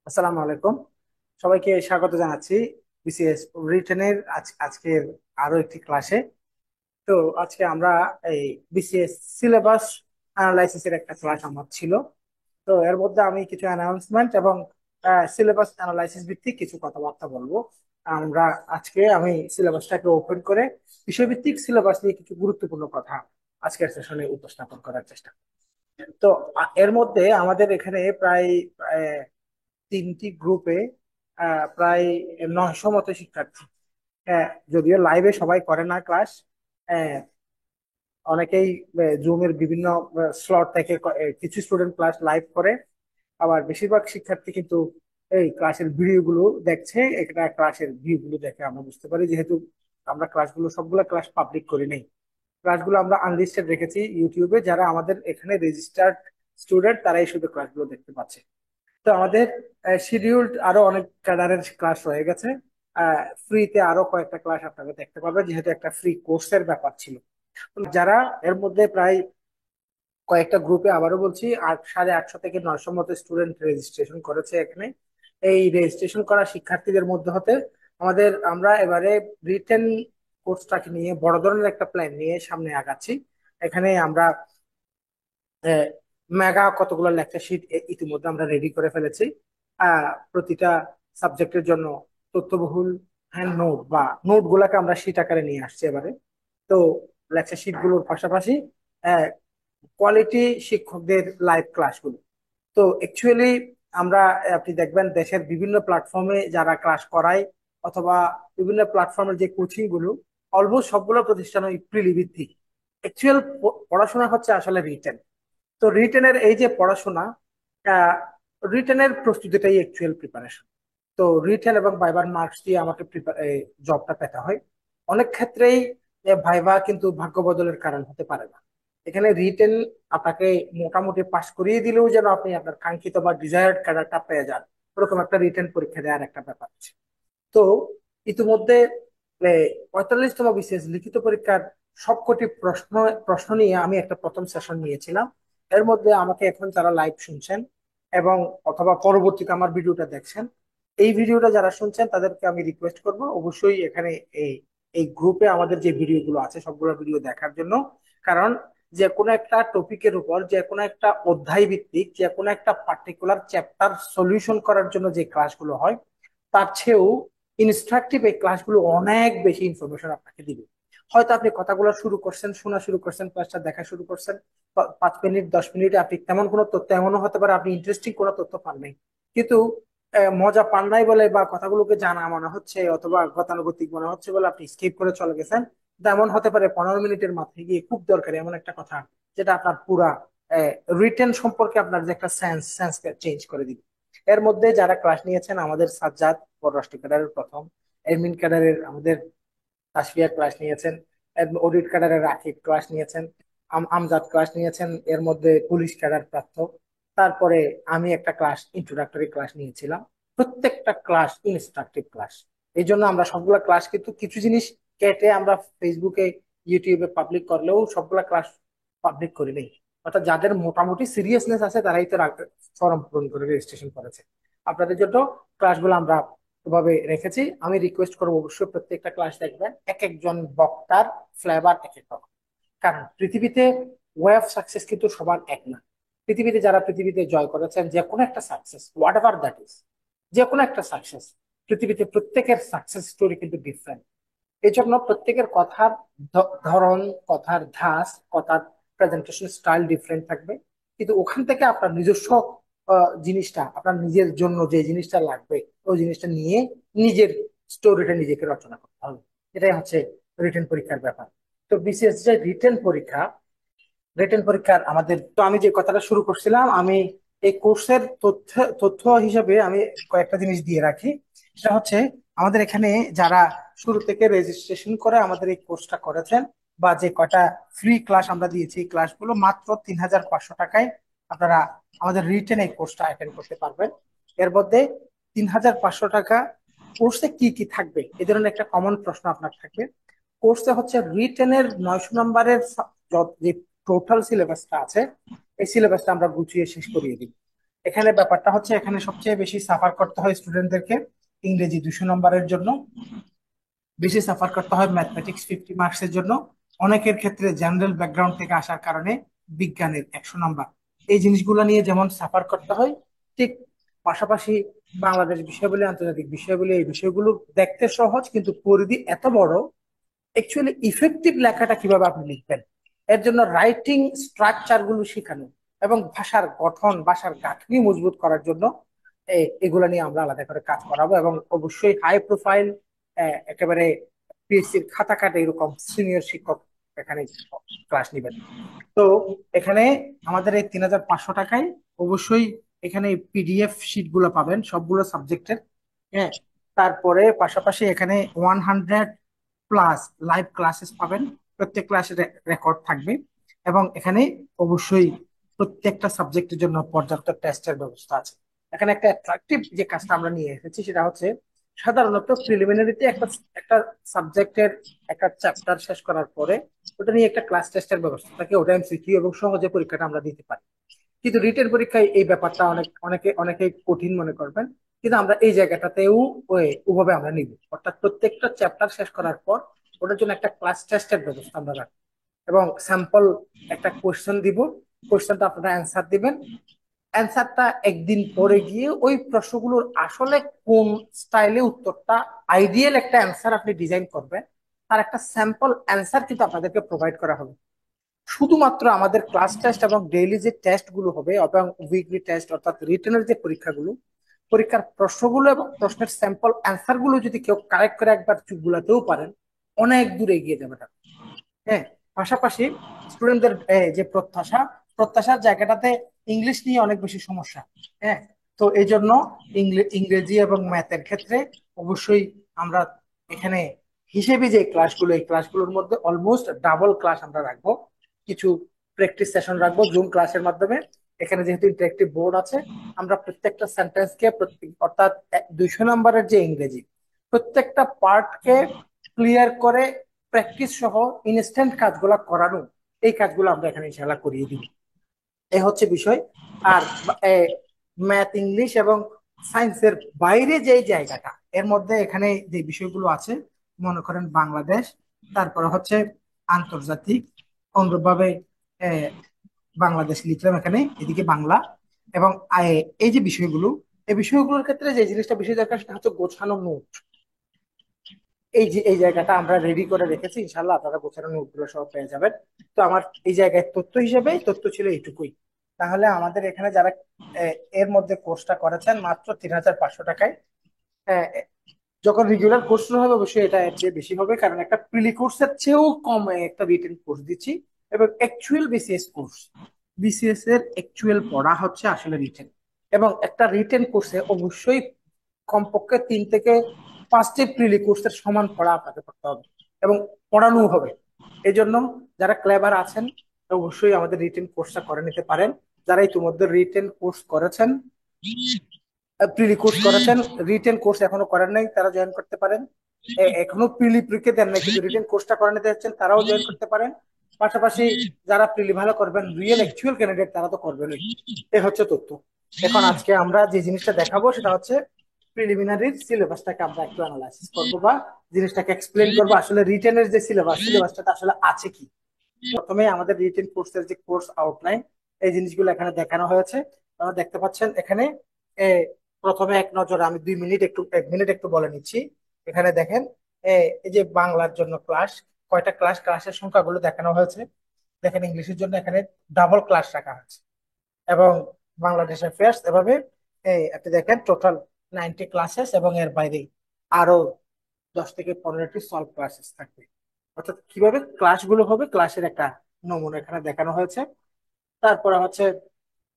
আসসালামু আলাইকুম। সবাইকে স্বাগত জানাচ্ছি বিসিএস রিটেনের আজকের আরো একটি ক্লাসে। তো আজকে আমরা এই বিসিএস সিলেবাস অ্যানালাইসিসের একটা ক্লাস আমার ছিল। তো এর মধ্যে আমি কিছু অ্যানাউন্সমেন্ট এবং সিলেবাস অ্যানালাইসিস ভিত্তিক কিছু কথাবার্তা বলবো। আমি সিলেবাসটাকে ওপেন করে বিষয়ভিত্তিক সিলেবাস নিয়ে কিছু গুরুত্বপূর্ণ কথা আজকের সেশনে উপস্থাপন করার চেষ্টা করব। তো এর মধ্যে আমাদের এখানে প্রায় আহ, তিনটি গ্রুপে প্রায় 900 মতো শিক্ষার্থী। যদিও লাইভে সবাই করে না ক্লাস। অনেকেই জুমের বিভিন্ন স্লট থেকে কিছু স্টুডেন্ট ক্লাস লাইভ করে, আবার বেশিরভাগ শিক্ষার্থী কিন্তু এই ক্লাসের ভিডিও গুলো দেখছে। এটা ক্লাসের ভিউ গুলো দেখে আমরা বুঝতে পারি, যেহেতু আমরা ক্লাসগুলো সবগুলো ক্লাস পাবলিক করি নাই। ক্লাসগুলো আমরা আনলিস্টেড রেখেছি ইউটিউবে। যারা আমাদের এখানে রেজিস্টার্ড স্টুডেন্ট তারাই শুধু ক্লাসগুলো দেখতে পাচ্ছে। তো আমাদের শিডিউলড আরো অনেক ক্যাডারের ক্লাস রয়ে গেছে। ফ্রিতে আরো কয়েকটা ক্লাস আপনারা দেখতে পাবেন, যেহেতু একটা ফ্রি কোর্সের ব্যাপার ছিল। যারা এর মধ্যে প্রায় কয়েকটা গ্রুপে, আবারও বলছি, 850 থেকে 900 মতো স্টুডেন্ট রেজিস্ট্রেশন করেছে এখানে। এই রেজিস্ট্রেশন করা শিক্ষার্থীদের মধ্যে হতে আমরা এবারে রিটেন কোর্সটাকে নিয়ে বড় ধরনের একটা প্ল্যান নিয়ে সামনে আগাচ্ছি। এখানে আমরা মেগা কতগুলো লেকচার শিট ইতিমধ্যে আমরা রেডি করে ফেলেছি। প্রতিটা সাবজেক্টের জন্য তথ্যবহুল হ্যান্ড নোট বা নোট গুলাকে আমরা শিট আকারে নিয়ে আসছি এবারে। তো লেকচার শিট গুলোর পাশাপাশি কোয়ালিটি শিক্ষকদের লাইভ ক্লাসগুলো। তো অ্যাকচুয়ালি আমরা আপনি দেখবেন দেশের বিভিন্ন প্ল্যাটফর্মে যারা ক্লাস করায় অথবা বিভিন্ন প্ল্যাটফর্মের যে কোচিং গুলো, অলমোস্ট সবগুলো প্রতিষ্ঠান ওই প্রিলি ভিত্তিক। অ্যাকচুয়াল পড়াশোনা হচ্ছে আসলে রিটেন। তো রিটেনের এই যে পড়াশোনা, রিটেনের প্রস্তুতিটাই অ্যাকচুয়াল প্রিপারেশন। তো রিটেন এবং ভাইবার মার্কস দিয়ে আমাকে জবটা পেতে হয়। অনেক ক্ষেত্রেই ভাইবা কিন্তু ভাগ্য বদলের কারণ হতে পারে না। এখানে রিটেন আপনাকে মোটামুটি পাশ করিয়ে দিলেও যেন আপনি আপনার কাঙ্ক্ষিত বা ডিজায়ার্ড ক্যাডারটা পেয়ে যান, ওরকম একটা রিটেন পরীক্ষা দেওয়ার একটা ব্যাপার আছে। তো ইতিমধ্যে 45তম বিসিএস লিখিত পরীক্ষার সবকটি প্রশ্ন প্রশ্ন নিয়ে আমি একটা প্রথম সেশন নিয়েছিলাম। এর মধ্যে আমাকে এখন যারা লাইভ শুনছেন এবং অথবা পরবর্তীতে আমার ভিডিওটা দেখছেন, এই ভিডিওটা যারা শুনছেন তাদেরকে আমি রিকোয়েস্ট করব অবশ্যই এখানে এই এই গ্রুপে আমাদের যে ভিডিওগুলো আছে সবগুলো ভিডিও দেখার জন্য। কারণ যে কোনো একটা টপিকের উপর, যে কোনো একটা অধ্যায় ভিত্তিক, যে কোনো একটা পার্টিকুলার চ্যাপ্টার সলিউশন করার জন্য যে ক্লাসগুলো হয়, তার চেয়েও ইনস্ট্রাকটিভ এই ক্লাসগুলো অনেক বেশি ইনফরমেশন আপনাকে দিবে। হয়তো আপনি কথাগুলো শুরু করছেন, শোনা শুরু করছেন, ক্লাসটা দেখা শুরু করছেন, 5 মিনিট 10 মিনিটে আপনি তেমন কোনো তথ্য, এমনও হতে পারে আপনি ইন্টারেস্টিং কোনো তথ্য পান নাই, কিন্তু মজা পান নাই বলে বা কথাগুলোকে জানা মনে হচ্ছে অথবা গতানুগতিক মনে হচ্ছে বলে আপনি স্কিপ করে চলে গেছেন। তেমন হতে পারে 15 মিনিটের মাথায় গিয়ে খুব দরকারি এমন একটা কথা যেটা আপনার পুরা রিটেন সম্পর্কে আপনার যে একটা সেন্স চেঞ্জ করে দিবে। এর মধ্যে যারা ক্লাস নিয়েছেন, আমাদের সাজ্জাদ পররাষ্ট্র ক্যাডারের প্রথম, এডমিন ক্যাডারের আমাদের তাসফিয়া ক্লাস নিয়েছেন, অডিট ক্যাডারের রাকিব ক্লাস নিয়েছেন, আমজাদ ক্লাস নিয়েছেন, এর মধ্যে পুলিশ ক্যাডার প্রাপ্ত। তারপরে আমি একটা ক্লাস ইন্ট্রোডাক্টরি ক্লাস নিয়েছিলাম। প্রত্যেকটা ক্লাস ইনস্ট্রাকটিভ ক্লাস। এই জন্য আমরা সবগুলা ক্লাস কিন্তু কিছু জিনিস কেটে আমরা ফেসবুকে ইউটিউবে পাবলিক করলেও সবগুলা ক্লাস পাবলিক করি নাই। অর্থাৎ যাদের মোটামুটি সিরিয়াসনেস আছে তারাই তো ফর্ম পূরণ করে রেজিস্ট্রেশন করেছে। আপনাদের জন্য ক্লাসগুলো আমরা ভাবে রেখেছি। আমি রিকোয়েস্ট করবো অবশ্যই প্রত্যেকটা ক্লাস দেখবেন। এক একজন বক্তার ফ্লেভার এক এক রকম। কারণ পৃথিবীতে ওয়ে অফ সাকসেস কিন্তু সবার এক না। পৃথিবীতে যারা পৃথিবীতে জয় করেছেন যে কোনো একটা success, what ever that is, যে কোনো একটা সাকসেস, পৃথিবীতে প্রত্যেকের সাকসেস স্টোরি কিন্তু ডিফারেন্ট। এই জন্য প্রত্যেকের কথার ধরন, কথার ধাঁচ, কথার প্রেজেন্টেশন স্টাইল ডিফারেন্ট থাকবে। কিন্তু ওখান থেকে আপনার নিজস্ব জিনিসটা, আপনার নিজের জন্য যে জিনিসটা লাগবে ওই জিনিসটা নিয়ে নিজের স্টোরিটা নিজেকে রচনা করতে হবে। এটাই হচ্ছে রিটেন পরীক্ষার ব্যাপার। তো বিসিএস যে রিটেন পরীক্ষা, রিটেন পরীক্ষার আমাদের, তো আমি যে কথাটা শুরু করছিলাম, আমি এই কোর্সের তথ্য তথ্য হিসেবে আমি কয়েকটা জিনিস দিয়ে রাখি। সেটা হচ্ছে আমাদের এখানে যারা শুরু থেকে রেজিস্ট্রেশন করে আমাদের এই কোর্সটা করেছেন, বা যে কয়টা ফ্রি ক্লাস আমরা দিয়েছি, এই ক্লাসগুলো মাত্র 3500 টাকায় আপনারা আমাদের রিটেন এই কোর্সটা অ্যাটেন্ড করতে পারবেন। এর মধ্যে 3500 টাকা কোর্সে কি কি থাকবে এই ধরনের একটা কমন প্রশ্ন আপনার থাকবে। কোর্সে হচ্ছে রিটেনের 900 নম্বরের যে টোটাল সিলেবাসটা আছে, এই সিলেবাসটা আমরা গুছিয়ে শেষ করিয়ে দিই। এখানে ব্যাপারটা হচ্ছে, এখানে সবচেয়ে বেশি সাফার করতে হয় স্টুডেন্টদেরকে ইংরেজি 200 নম্বরের জন্য, বেশি সাফার করতে হয় ম্যাথমেটিক্স 50 মার্কসের জন্য, অনেকের ক্ষেত্রে জেনারেল ব্যাকগ্রাউন্ড থেকে আসার কারণে বিজ্ঞানের 100 নম্বর। এই জিনিসগুলো নিয়ে যেমন সাফার করতে হয়, ঠিক পাশাপাশি বাংলাদেশ বিষয়গুলি, আন্তর্জাতিক বিষয়গুলি, এই বিষয়গুলো দেখতে সহজ কিন্তু পরিধি এত বড়। অ্যাকচুয়ালি ইফেক্টিভ লেখাটা কিভাবে আপনি লিখবেন, এর জন্য রাইটিং স্ট্রাকচার গুলো শেখানো এবং ভাষার গঠন, ভাষার গাঁথনি মজবুত করার জন্য এগুলা নিয়ে আমরা আলাদা করে কাজ করাবো। এবং অবশ্যই হাই প্রোফাইল, একেবারে পিএসসির খাতা কাটে এরকম সিনিয়র শিক্ষক এখানে ক্লাস নিবেন। তো এখানে আমাদের এই 3500 টাকায় অবশ্যই এখানে পিডিএফ শিট গুলো পাবেন সবগুলো সাবজেক্টের। হ্যাঁ, তারপরে পাশাপাশি এখানে 100+ লাইভ ক্লাসেস পাবেন, প্রত্যেক ক্লাসের রেকর্ড থাকবে। এবং এখানে অবশ্যই প্রত্যেকটা সাবজেক্টের জন্য পর্যাপ্ত টেস্টের ব্যবস্থা আছে। এখানে একটা অ্যাট্রাকটিভ যে কাজটা আমরা নিয়ে এসেছি সেটা হচ্ছে, সাধারণত প্রিলিমিনারিতে একটা একটা সাবজেক্টের একটা চ্যাপ্টার শেষ করার পরে ওটা নিয়ে একটা ক্লাস টেস্টের ব্যবস্থা থাকে, ওটা এমসিকিউ এবং সহজে পরীক্ষাটা আমরা দিতে পারি। কিন্তু রিটেন পরীক্ষায় এই ব্যাপারটা অনেকে কঠিন মনে করবেন, কিন্তু আমরা এই জায়গাটাতেও ওভাবে আমরা নিব, অর্থাৎ প্রত্যেকটা চ্যাপ্টার শেষ করার পর ওটার জন্য একটা ক্লাস টেস্টের ব্যবস্থা আমরা রাখবো এবং স্যাম্পল একটা কোয়েশ্চেন দিব। কোয়েশ্চেনটা আপনারা অ্যান্সার দিবেন, অ্যান্সারটা একদিন পরে গিয়ে ওই প্রশ্নগুলোর আসলে কোন স্টাইলে উত্তরটা, আইডিয়াল একটা অ্যান্সার আপনি ডিজাইন করবেন, তার একটা স্যাম্পল অ্যান্সার কিন্তু আপনাদেরকে প্রোভাইড করা হবে। শুধুমাত্র আমাদের ক্লাস টেস্ট এবং ডেইলি যে টেস্ট গুলো হবে এবং উইকলি টেস্ট অর্থাৎ রিটেনের যে পরীক্ষাগুলো, পরীক্ষার প্রশ্নগুলো এবং প্রশ্নের স্যাম্পল অ্যান্সার গুলো যদি কেউ কারেক্ট করে একবার চুপ গুলাতেও পারেন, অনেক দূরে এগিয়ে যাবে তারা। হ্যাঁ, পাশাপাশি স্টুডেন্টদের যে প্রত্যাশার জায়গাটাতে ইংলিশ নিয়ে অনেক বেশি সমস্যা। হ্যাঁ, তো এই জন্য ইংরেজি এবং ম্যাথের ক্ষেত্রে অবশ্যই আমরা এখানে হিসেবে যে ক্লাসগুলো, এই ক্লাসগুলোর মধ্যে অলমোস্ট ডাবল ক্লাস আমরা রাখবো, কিছু প্র্যাকটিস সেশন রাখবো জুম ক্লাসের মাধ্যমে। এখানে যেহেতু ইন্টারেক্টিভ বোর্ড আছে, আমরা প্রত্যেকটা সেন্টেন্সকে, অর্থাৎ 200 নম্বরের যে ইংরেজি, প্রত্যেকটা পার্টকে ক্লিয়ার করে প্র্যাকটিস সহ ইনস্ট্যান্ট কাজগুলা করানো, এই কাজগুলো আমরা এখানে ইনশাল্লাহ করিয়ে দিব। এ হচ্ছে বিষয়। আর ম্যাথ, ইংলিশ এবং সায়েন্সের বাইরে যে জায়গাটা, এর মধ্যে এখানে যে বিষয়গুলো আছে, মনে করেন বাংলাদেশ, তারপরে হচ্ছে আন্তর্জাতিক, অনুরূপভাবে আহ, বাংলাদেশ লিখলাম এখানে, এদিকে বাংলা এবং এই যে বিষয়গুলো, এই বিষয়গুলোর ক্ষেত্রে যে জিনিসটা বেশি দরকার সেটা হচ্ছে গোছানো নোট। এই জায়গাটা আমরা রেডি করে রেখেছি, ইনশাল্লাহ আপনারা গোছানো নোটগুলো সব পেয়ে যাবেন। তো আমার এই জায়গায় তথ্য হিসেবে তথ্য ছিল এইটুকুই। তাহলে আমাদের এখানে যারা এর মধ্যে কোর্সটা করেছেন মাত্র 3500 টাকায়, আহ, যখন রেগুলার কোর্স শুরু হবে অবশ্যই এটা এর চেয়ে বেশি হবে, কারণ একটা প্রিলি কোর্সের চেয়েও কম একটা রিটেন কোর্স দিচ্ছি। এবং অ্যাকচুয়াল বিসিএস কোর্স, বিসিএস এর অ্যাকচুয়াল পড়া হচ্ছে আসলে রিটেন। এবং একটা রিটেন কোর্সে অবশ্যই কমপক্ষে 3 থেকে 5টি প্রিলি কোর্সের সমান পড়া আপনাকে পড়তে হবে এবং পড়ানো হবে। এই জন্য যারা ক্লেভার আছেন অবশ্যই আমাদের রিটেন কোর্সটা করে নিতে পারেন। যারা ইতিমধ্যে রিটেন কোর্স করেছেন, প্রিলি কোর্স করেছেন, রিটেন কোর্স এখনো করেন নাই, তারা জয়েন করতে পারেন। এখনো প্রিলি পরীক্ষা দেন নাই কিন্তু রিটেন কোর্সটা করে নিতে যাচ্ছেন, তারাও জয়েন করতে পারেন। পাশাপাশি যারা প্রিলি ভালো করবেন, রিয়েল অ্যাকচুয়াল ক্যান্ডিডেট, তারা তো করবেনই। এ হচ্ছে তথ্য। এখন আজকে আমরা যে জিনিসটা দেখাবো সেটা হচ্ছে প্রিলিমিনারির সিলেবাসটাকে আমরা একটু অ্যানালাইসিস করবো বা জিনিসটাকে এক্সপ্লেন করবো, আসলে রিটেনের যে সিলেবাসটা আসলে আছে কি। প্রথমে আমাদের রিটেন কোর্সের যে কোর্স আউটলাইন, এই জিনিসগুলো এখানে দেখানো হয়েছে। আপনারা দেখতে পাচ্ছেন এখানে। এ, প্রথমে এক নজরে আমি 1 মিনিট একটু বলে নিচ্ছি। এখানে দেখেন, এই যে বাংলার জন্য ক্লাস, কয়টা ক্লাস, ক্লাসের সংখ্যাগুলো দেখানো হয়েছে। দেখেন ইংলিশের জন্য এখানে ডাবল ক্লাস রাখা হয়েছে এবং বাংলাদেশ অ্যাফেয়ার্স এভাবে আপনি দেখেন টোটাল 90 ক্লাসেস এবং এর বাইরে আরো 10 থেকে 15টি সলভ ক্লাসেস থাকবে। অর্থাৎ কিভাবে ক্লাসগুলো হবে, ক্লাসের একটা নমুনা এখানে দেখানো হয়েছে। তারপরে হচ্ছে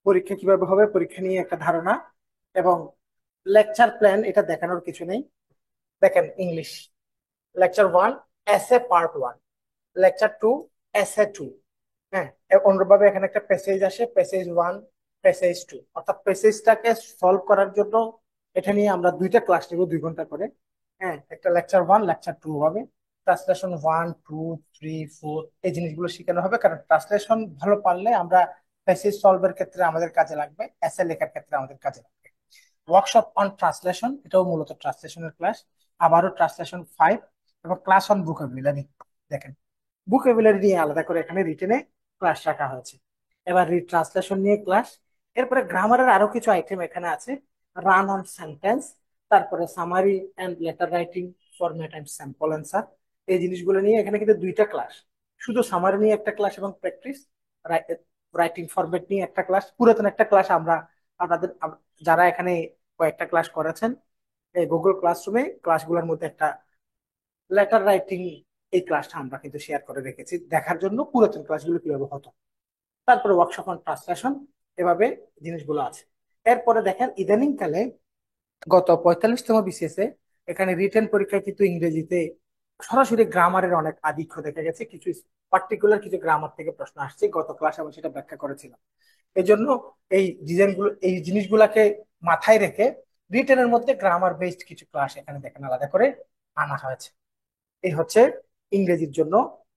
পরীক্ষা কিভাবে হবে, পরীক্ষা নিয়ে একটা ধারণা এবং লেকচার প্ল্যান, এটা দেখানোর কিছু নেই। দেখেন English lecture 1, SA part 1, lecture 2, SA 2। হ্যাঁ, অনুরূপভাবে এখানে একটা প্যাসেজ আসে, প্যাসেজ 1, প্যাসেজ 2, অর্থাৎ প্যাসেজটাকে সলভ করার জন্য এটা নিয়ে আমরা 2টা ক্লাস নেব, 2 ঘন্টা করে। হ্যাঁ, একটা লেকচার 1, লেকচার 2 হবে। ট্রান্সলেশন 1, 2, 3, 4 এই জিনিসগুলো শেখানো হবে, কারণ ট্রান্সলেশন ভালো পারলে আমরা থিসিস সলভের ক্ষেত্রে আমাদের কাজে লাগবে, এসএ লেখার ক্ষেত্রে আমাদের কাজে লাগবে। ওয়ার্কশপ অন ট্রান্সলেশন, এটাও মূলত ট্রান্সলেশনের ক্লাস, আবারও ট্রান্সলেশন 5, এবং ক্লাস অন ভোকাবুলারি। দেখেন ভোকাবুলারি নিয়ে আলাদা করে এখানে রিটেনে ক্লাস রাখা হয়েছে। এবার রিট্রান্সলেশন নিয়ে ক্লাস। এরপরে গ্রামারের আরো কিছু আইটেম এখানে আছে, রান অন সেন্টেন্স, তারপরে summary and letter writing, format and sample answer. এই জিনিসগুলো নিয়ে এখানে কিন্তু দুইটা ক্লাস, শুধু সামারি নিয়ে একটা ক্লাস এবং প্র্যাকটিস, রাইটিং ফরম্যাট নিয়ে একটা ক্লাস, পুরাতন একটা ক্লাস আমরা আপনাদের যারা এখানে কয়েকটা ক্লাস করেছেন এই গুগল ক্লাসরুমে ক্লাসগুলোর মধ্যে একটা লেটার রাইটিং, এই ক্লাসটা আমরা কিন্তু শেয়ার করে রেখেছি দেখার জন্য পুরাতন ক্লাসগুলো কিভাবে হতো। তারপরে ওয়ার্কশপ অন ট্রান্সলেশন, এভাবে জিনিসগুলো আছে। এরপরে দেখেন ইদানিং কালে গত 45তম বিসিএস এ এখানে রিটেন পরীক্ষায় কিন্তু ইংরেজিতে সরাসরি গ্রামারের অনেক আধিক্য দেখা গেছে, কিছু পার্টিকুলার কিছু গ্রামার থেকে প্রশ্ন আসছে, গত ক্লাসে আমি সেটা ব্যাখ্যা করেছিলাম। এই জন্য এই ডিজাইনগুলো, এই জিনিসগুলাকে মাথায় রেখে রিটেনের মধ্যে গ্রামার বেসড কিছু ক্লাস এখানে দেখেন আলাদা করে আনা হয়েছে। এই হচ্ছে ইংরেজির জন্য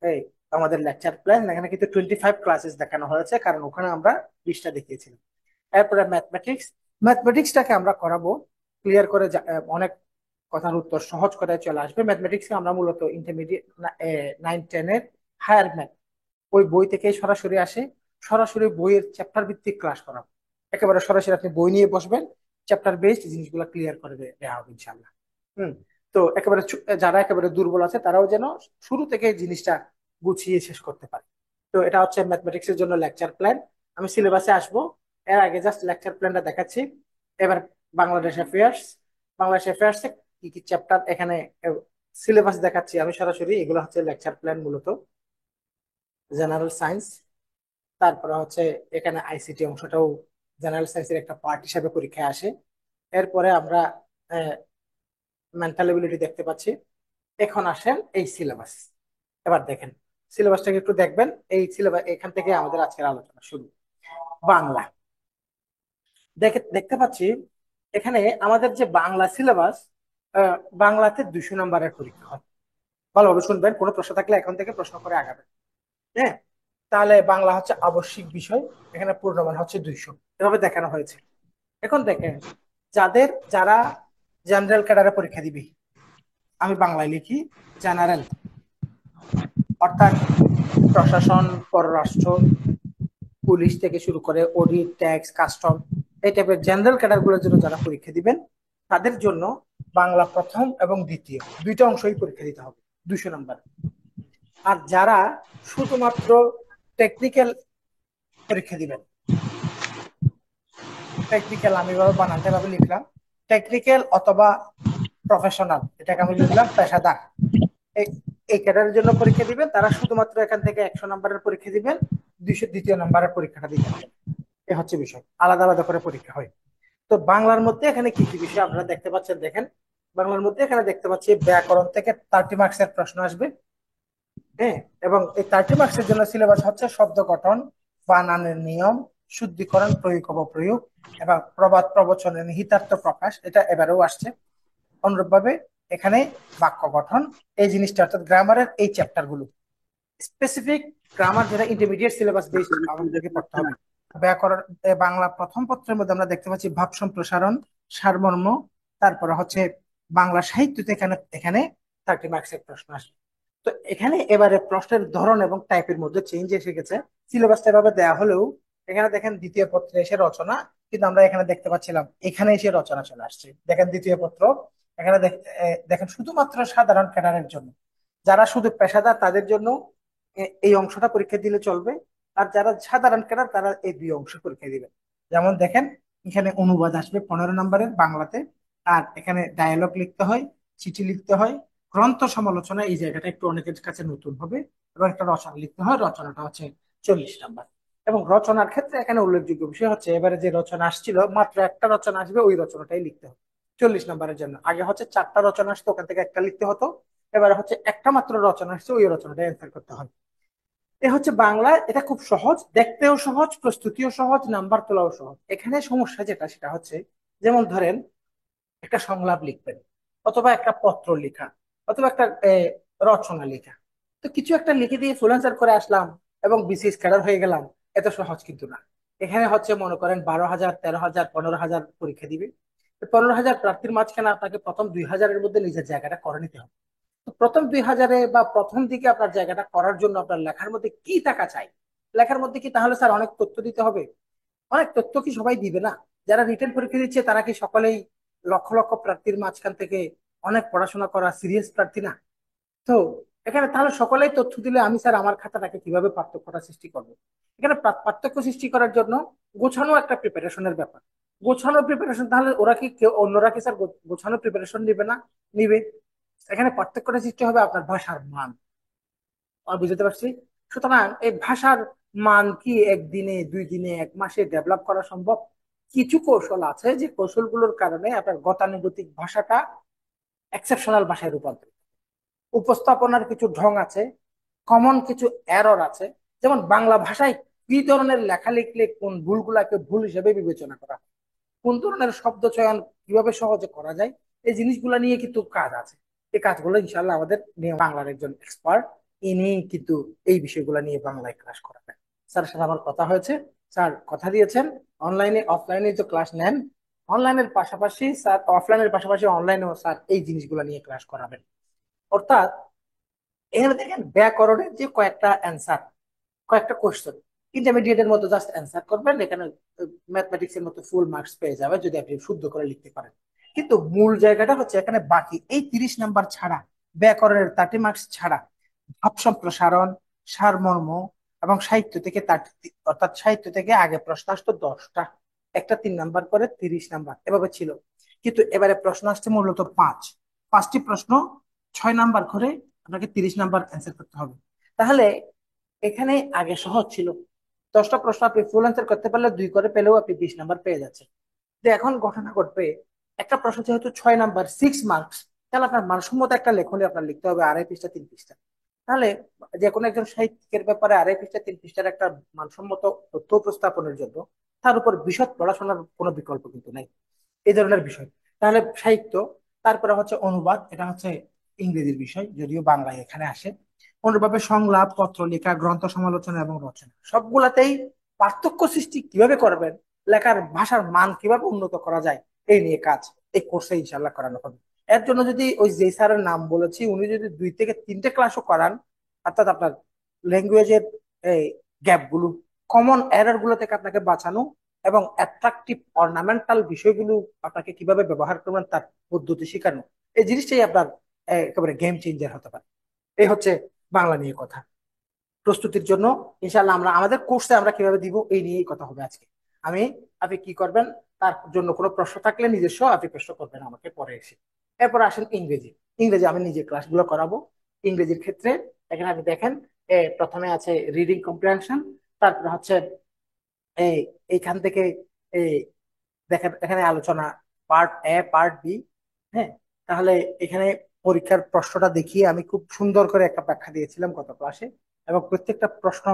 এই আমাদের লেকচার প্ল্যান। এখানে কিন্তু 25 ক্লাসেস দেখানো হয়েছে, কারণ ওখানে আমরা 20টা দেখিয়েছিলাম। এরপরে ম্যাথমেটিক্স, ম্যাথমেটিক্সটাকে আমরা করাবো ক্লিয়ার করে, অনেক কথার উত্তর সহজ কথায় চলে আসবে। ম্যাথমেটিক্সকে আমরা মূলত ইন্টারমিডিয়েট 9-10 এর হায়ার ম্যাথ ওই বই থেকে সরাসরি আসে, সরাসরি বইয়ের চ্যাপ্টার ভিত্তিক ক্লাস করাবো। একেবারে সরাসরি আপনি বই নিয়ে বসবেন, চ্যাপ্টার বেসড জিনিসগুলো ক্লিয়ার করে দেওয়া হবে ইনশাল্লাহ। হুম। তো একেবারে যারা একেবারে দুর্বল আছে তারাও যেন শুরু থেকে জিনিসটা গুছিয়ে শেষ করতে পারে। তো এটা হচ্ছে ম্যাথমেটিক্স এর জন্য লেকচার প্ল্যান। আমি সিলেবাসে আসবো, এর আগে জাস্ট লেকচার প্ল্যানটা দেখাচ্ছি। এবার বাংলাদেশ অ্যাফেয়ার্স, বাংলাদেশ অ্যাফেয়ার্স কি কি চ্যাপ্টার এখানে সিলেবাস দেখাচ্ছি আমি সরাসরি। এগুলো হচ্ছে লেকচার প্ল্যান মূলত। জেনারেল সায়েন্স, তারপরে হচ্ছে এখানে আইসিটি অংশটাও জেনারেল সায়েন্সের একটা পার্ট হিসাবে পরীক্ষায় আসে। এরপরে আমরা মেন্টাল এবিলিটি দেখতে পাচ্ছি। এখন আসেন এই সিলেবাস। এবার দেখেন সিলেবাসটাকে একটু দেখবেন, এই সিলেবাস এখান থেকে আমাদের আজকের আলোচনা শুরু। বাংলা, দেখতে পাচ্ছি এখানে আমাদের যে বাংলা সিলেবাস, বাংলাতে 200 নম্বরের পরীক্ষা হয়। ভালোভাবে শুনবেন, কোনো প্রশ্ন থাকলে এখন থেকে প্রশ্ন করে আগাবেন। হ্যাঁ, তাহলে বাংলা হচ্ছে আবশ্যিক বিষয়, এখানে পূর্ণমান হচ্ছে 200, এভাবে দেখানো হয়েছে। এখন দেখেন যারা জেনারেল ক্যাডারে পরীক্ষা দিবে, আমি বাংলায় লিখি জেনারেল, অর্থাৎ প্রশাসন, পররাষ্ট্র, পুলিশ থেকে শুরু করে অডিট, ট্যাক্স, কাস্টম, এই টাইপের জেনারেল ক্যাডার গুলোর জন্য যারা পরীক্ষা দিবেন তাদের জন্য বাংলা প্রথম এবং দ্বিতীয় দুইটা অংশই পরীক্ষা দিতে হবে 200 নম্বর। আর যারা শুধুমাত্র টেকনিক্যাল পরীক্ষা দিবেন, টেকনিক্যাল আমি ভাবে বানানটা ভাবে লিখলাম, টেকনিক্যাল অথবা প্রফেশনাল, এটাকে আমি লিখলাম পেশাদার, এই এই ক্যাডারের জন্য পরীক্ষা দিবেন, তারা শুধুমাত্র এখান থেকে 100 নম্বরের পরীক্ষা দিবেন, 202 নম্বরের পরীক্ষাটা দিতে হবে। এ হচ্ছে বিষয়, আলাদা আলাদা করে পরীক্ষা হয়। তো বাংলার মধ্যে এখানে কি কি বিষয় আপনারা দেখতে পাচ্ছেন দেখেন। বাংলার মধ্যে এখানে দেখতে পাচ্ছি ব্যাকরণ থেকে 30 মার্কসের প্রশ্ন আসবে। হ্যাঁ, এবং এই 30 মার্কসের জন্য সিলেবাস হচ্ছে শব্দ গঠন, বানানের নিয়ম, শুদ্ধিকরণ, প্রয়োগ অপপ্রয়োগ, এবং প্রবাদ প্রবচনের নিহিতার্থ প্রকাশ, এটা এবারেও আসছে। অনুরূপভাবে এখানে বাক্য গঠন, এই জিনিসটা অর্থাৎ গ্রামারের এই চ্যাপ্টার গুলো স্পেসিফিক গ্রামার যেটা ইন্টারমিডিয়েট সিলেবাস বেসড আমাদেরকে পড়তে হবে। ব্যাকরণ, বাংলা প্রথম পত্রের মধ্যে আমরা দেখতে পাচ্ছি ভাব সম্প্রসারণ, সারমর্ম, তারপরে হচ্ছে বাংলা সাহিত্যতে এখানে এখানে 30 মার্কসের প্রশ্ন আসবে। তো এখানে এবারে প্রশ্নের ধরন এবং টাইপের মধ্যে চেঞ্জ এসে গেছে। সিলেবাসটা এভাবে দেওয়া হলেও এখানে দেখেন দ্বিতীয় পত্রে এসে রচনা, কিন্তু আমরা এখানে দেখতে পাচ্ছিলাম এখানে এসে রচনা চলে আসছে। দেখেন দ্বিতীয় পত্র এখানে দেখেন শুধুমাত্র সাধারণ ক্যাডারের জন্য, যারা শুধু পেশাদার তাদের জন্য এই অংশটা পরীক্ষা দিলে চলবে। আর যারা সাধারণ ক্যাডার তারা এই দুই অংশ পরীক্ষা দিবে। যেমন দেখেন এখানে অনুবাদ আসবে 15 নম্বরের বাংলাতে, আর এখানে ডায়ালগ লিখতে হয়, চিঠি লিখতে হয়, গ্রন্থ সমালোচনা, এই জায়গাটা একটু অনেকের কাছে নতুন হবে, এবং একটা রচনা লিখতে হয়, রচনাটা হচ্ছে 40 নম্বর। এবং রচনার ক্ষেত্রে এখানে উল্লেখযোগ্য বিষয় হচ্ছে এবারে যে রচনা আসছিল মাত্র একটা রচনা আসবে, ওই রচনাটাই লিখতে হবে 40 নম্বরের জন্য। আগে হচ্ছে 4টা রচনা আসতো, ওখান থেকে একটা লিখতে হতো, এবারে হচ্ছে একটা মাত্র রচনা আসছে, ওই রচনাটা অ্যান্সার করতে হয়। এ হচ্ছে বাংলা, এটা খুব সহজ, দেখতেও সহজ, প্রস্তুতিও সহজ, নাম্বার তোলাও সহজ। এখানে সমস্যা যেটা সেটা হচ্ছে, যেমন ধরেন একটা সংলাপ লিখবেন, অথবা একটা পত্র লেখা, অথবা একটা রচনা লেখা, তো কিছু একটা লিখে দিয়ে ফুল অ্যান্সার করে আসলাম এবং বিসিএস ক্যাডার হয়ে গেলাম, এত সহজ কিন্তু না। এখানে হচ্ছে মনে করেন 12,000, 13,000, 15,000 পরীক্ষা দিবে। 15,000 প্রার্থীর মাঝখানে আপনাকে প্রথম 2,000-এর মধ্যে নিজের জায়গাটা করে নিতে হবে। তো প্রথম 2,000-এ বা প্রথম দিকে আপনার জায়গাটা করার জন্য আপনার লেখার মধ্যে কি টাকা চাই? লেখার মধ্যে কি তাহলে স্যার অনেক তথ্য দিতে হবে? অনেক তথ্য কি সবাই দিবে না? যারা রিটেন পরীক্ষা দিচ্ছে তারা কি সকলেই লক্ষ লক্ষ প্রার্থীর মাঝখান থেকে অনেক পড়াশোনা করা সিরিয়াস প্রার্থী না? তো এখানে তাহলে সকলেই তথ্য দিলে আমি স্যার আমার খাতাটাকে কিভাবে পার্থক্যটা সৃষ্টি করব? এখানে পার্থক্য সৃষ্টি করার জন্য গোছানো একটা প্রিপারেশনের ব্যাপার। গোছানো প্রিপারেশন, তাহলে ওরা কি কেউ অন্যরা কি স্যার গোছানো প্রিপারেশন নিবে না? নিবে। এখানে পার্থক্যটা সৃষ্টি হবে আপনার ভাষার মান। আমি বুঝতে পারছি। সুতরাং এই ভাষার মান কি একদিনে, 2 দিনে, 1 মাসে ডেভেলপ করা সম্ভব? কিছু কৌশল আছে যে কৌশলগুলোর কারণে আপনার গতানুগতিক ভাষাটা এক্সেপশনাল ভাষায় রূপান্তরিত। উপস্থাপনার কিছু ঢং আছে, কমন কিছু এরর আছে। যেমন বাংলা ভাষায় কি ধরনের লেখা লিখলে কোন ভুলগুলাকে ভুল হিসেবে বিবেচনা করা হয়, কোন ধরনের শব্দ চয়ন কিভাবে সহজে করা যায়, এই জিনিসগুলো নিয়ে কিন্তু কাজ আছে। এই কাজগুলো ইনশাল্লাহ আমাদের বাংলার একজন এক্সপার্ট, ইনি কিন্তু এই বিষয়গুলো নিয়ে বাংলায় ক্লাস করাবেন। স্যার সাথে আমার কথা হয়েছে, স্যার কথা দিয়েছেন অনলাইনে অফলাইনে তো ক্লাস নেন, অনলাইনের পাশাপাশি স্যার অফলাইনের পাশাপাশি অনলাইনেও স্যার এই জিনিসগুলো নিয়ে ক্লাস করাবেন। অর্থাৎ এখানে দেখেন ব্যাকরণের যে কয়েকটা অ্যান্সার, কয়েকটা কোশ্চেন, ইন্টারমিডিয়েটের মতো জাস্ট অ্যান্সার করবেন, এখানে ম্যাথমেটিক্স এর মতো ফুল মার্কস পেয়ে যাবে যদি আপনি শুদ্ধ করে লিখতে পারেন। কিন্তু মূল জায়গাটা হচ্ছে এখানে বাকি এই 30 নাম্বার ছাড়া, ব্যাকরণের 30 মার্কস ছাড়া, ভাব সম্প্রসারণ, সারমর্ম এবং সাহিত্য থেকে 30, অর্থাৎ সাহিত্য থেকে আগে প্রশ্ন আসতো 10টা, একটা 3 নাম্বার করে 30 নাম্বার এভাবে ছিল। কিন্তু এবারে প্রশ্ন আসছে মূলত 5টি প্রশ্ন, 6 নাম্বার করে আপনাকে 30 নাম্বার অ্যান্সার করতে হবে। তাহলে এখানে আগে সহজ ছিল, 10টা প্রশ্ন আপনি ফুল অ্যান্সার করতে পারলে 2 করে পেলেও আপনি 20 নাম্বার পেয়ে যাচ্ছেন। তো এখন ঘটনা ঘটবে, একটা প্রশ্ন যেহেতু 6 নাম্বার, 6 মার্কস, তাহলে আপনার মানসম্মত একটা লেখনী আপনার লিখতে হবে 2.5 পৃষ্ঠা 3 পৃষ্ঠা। তাহলে যে কোনো একজন সাহিত্যিকের ব্যাপারে 2.5 পৃষ্ঠা 3 পৃষ্ঠার একটা মানসম্মত তথ্য উপস্থাপনের জন্য তার উপর বিশদ পড়াশোনার কোনো বিকল্প কিন্তু নাই, এই ধরনের বিষয়। তাহলে সাহিত্য, তারপরে হচ্ছে অনুবাদ, এটা হচ্ছে ইংরেজির বিষয় যদিও বাংলায় এখানে আসে। অনুবাদে সংলাপ, পত্র লেখা, গ্রন্থ সমালোচনা এবং রচনা, সবগুলাতেই পার্থক্য সৃষ্টি কিভাবে করবেন, লেখার ভাষার মান কিভাবে উন্নত করা যায়, এই নিয়ে কাজ এই কোর্সে ইনশাল্লাহ করানো হবে। এর জন্য যদি ওই যে স্যারের নাম বলেছি উনি যদি 2 থেকে 3টে ক্লাসও করান, অর্থাৎ আপনার ল্যাঙ্গুয়েজের এই গ্যাপ গুলো, কমন এরর গুলো থেকে আপনাকে বাঁচানো এবং অ্যাট্রাকটিভ অর্নামেন্টাল বিষয়গুলো আপনাকে কিভাবে ব্যবহার করবেন তার পদ্ধতি শেখানো, এই জিনিসটাই আপনার একেবারে গেম চেঞ্জার হতে পারে। এই হচ্ছে বাংলা নিয়ে কথা। প্রস্তুতির জন্য ইনশাল্লাহ আমরা আমাদের কোর্সে আমরা কিভাবে দিব এই নিয়েই কথা হবে আজকে। আমি, আপনি কি করবেন, তার জন্য কোনো প্রশ্ন থাকলে নিজস্ব আপনি প্রশ্ন করবেন আমাকে পরে এসে। এরপর আসেন ইংরেজি। ইংরেজি আমি নিজে ক্লাসগুলো করাবো। ইংরেজির ক্ষেত্রে এখানে আপনি দেখেন, প্রথমে আছে রিডিং কম্প্রিহেনশন, তারপরে হচ্ছে এই এইখান থেকে এই দেখেন এখানে আলোচনা পার্ট এ পার্ট বি। হ্যাঁ, তাহলে এখানে পরীক্ষার প্রশ্নটা দেখিয়ে আমি খুব সুন্দর করে একটা ব্যাখ্যা দিয়েছিলাম গত ক্লাসে, এবং প্রত্যেকটা প্রশ্ন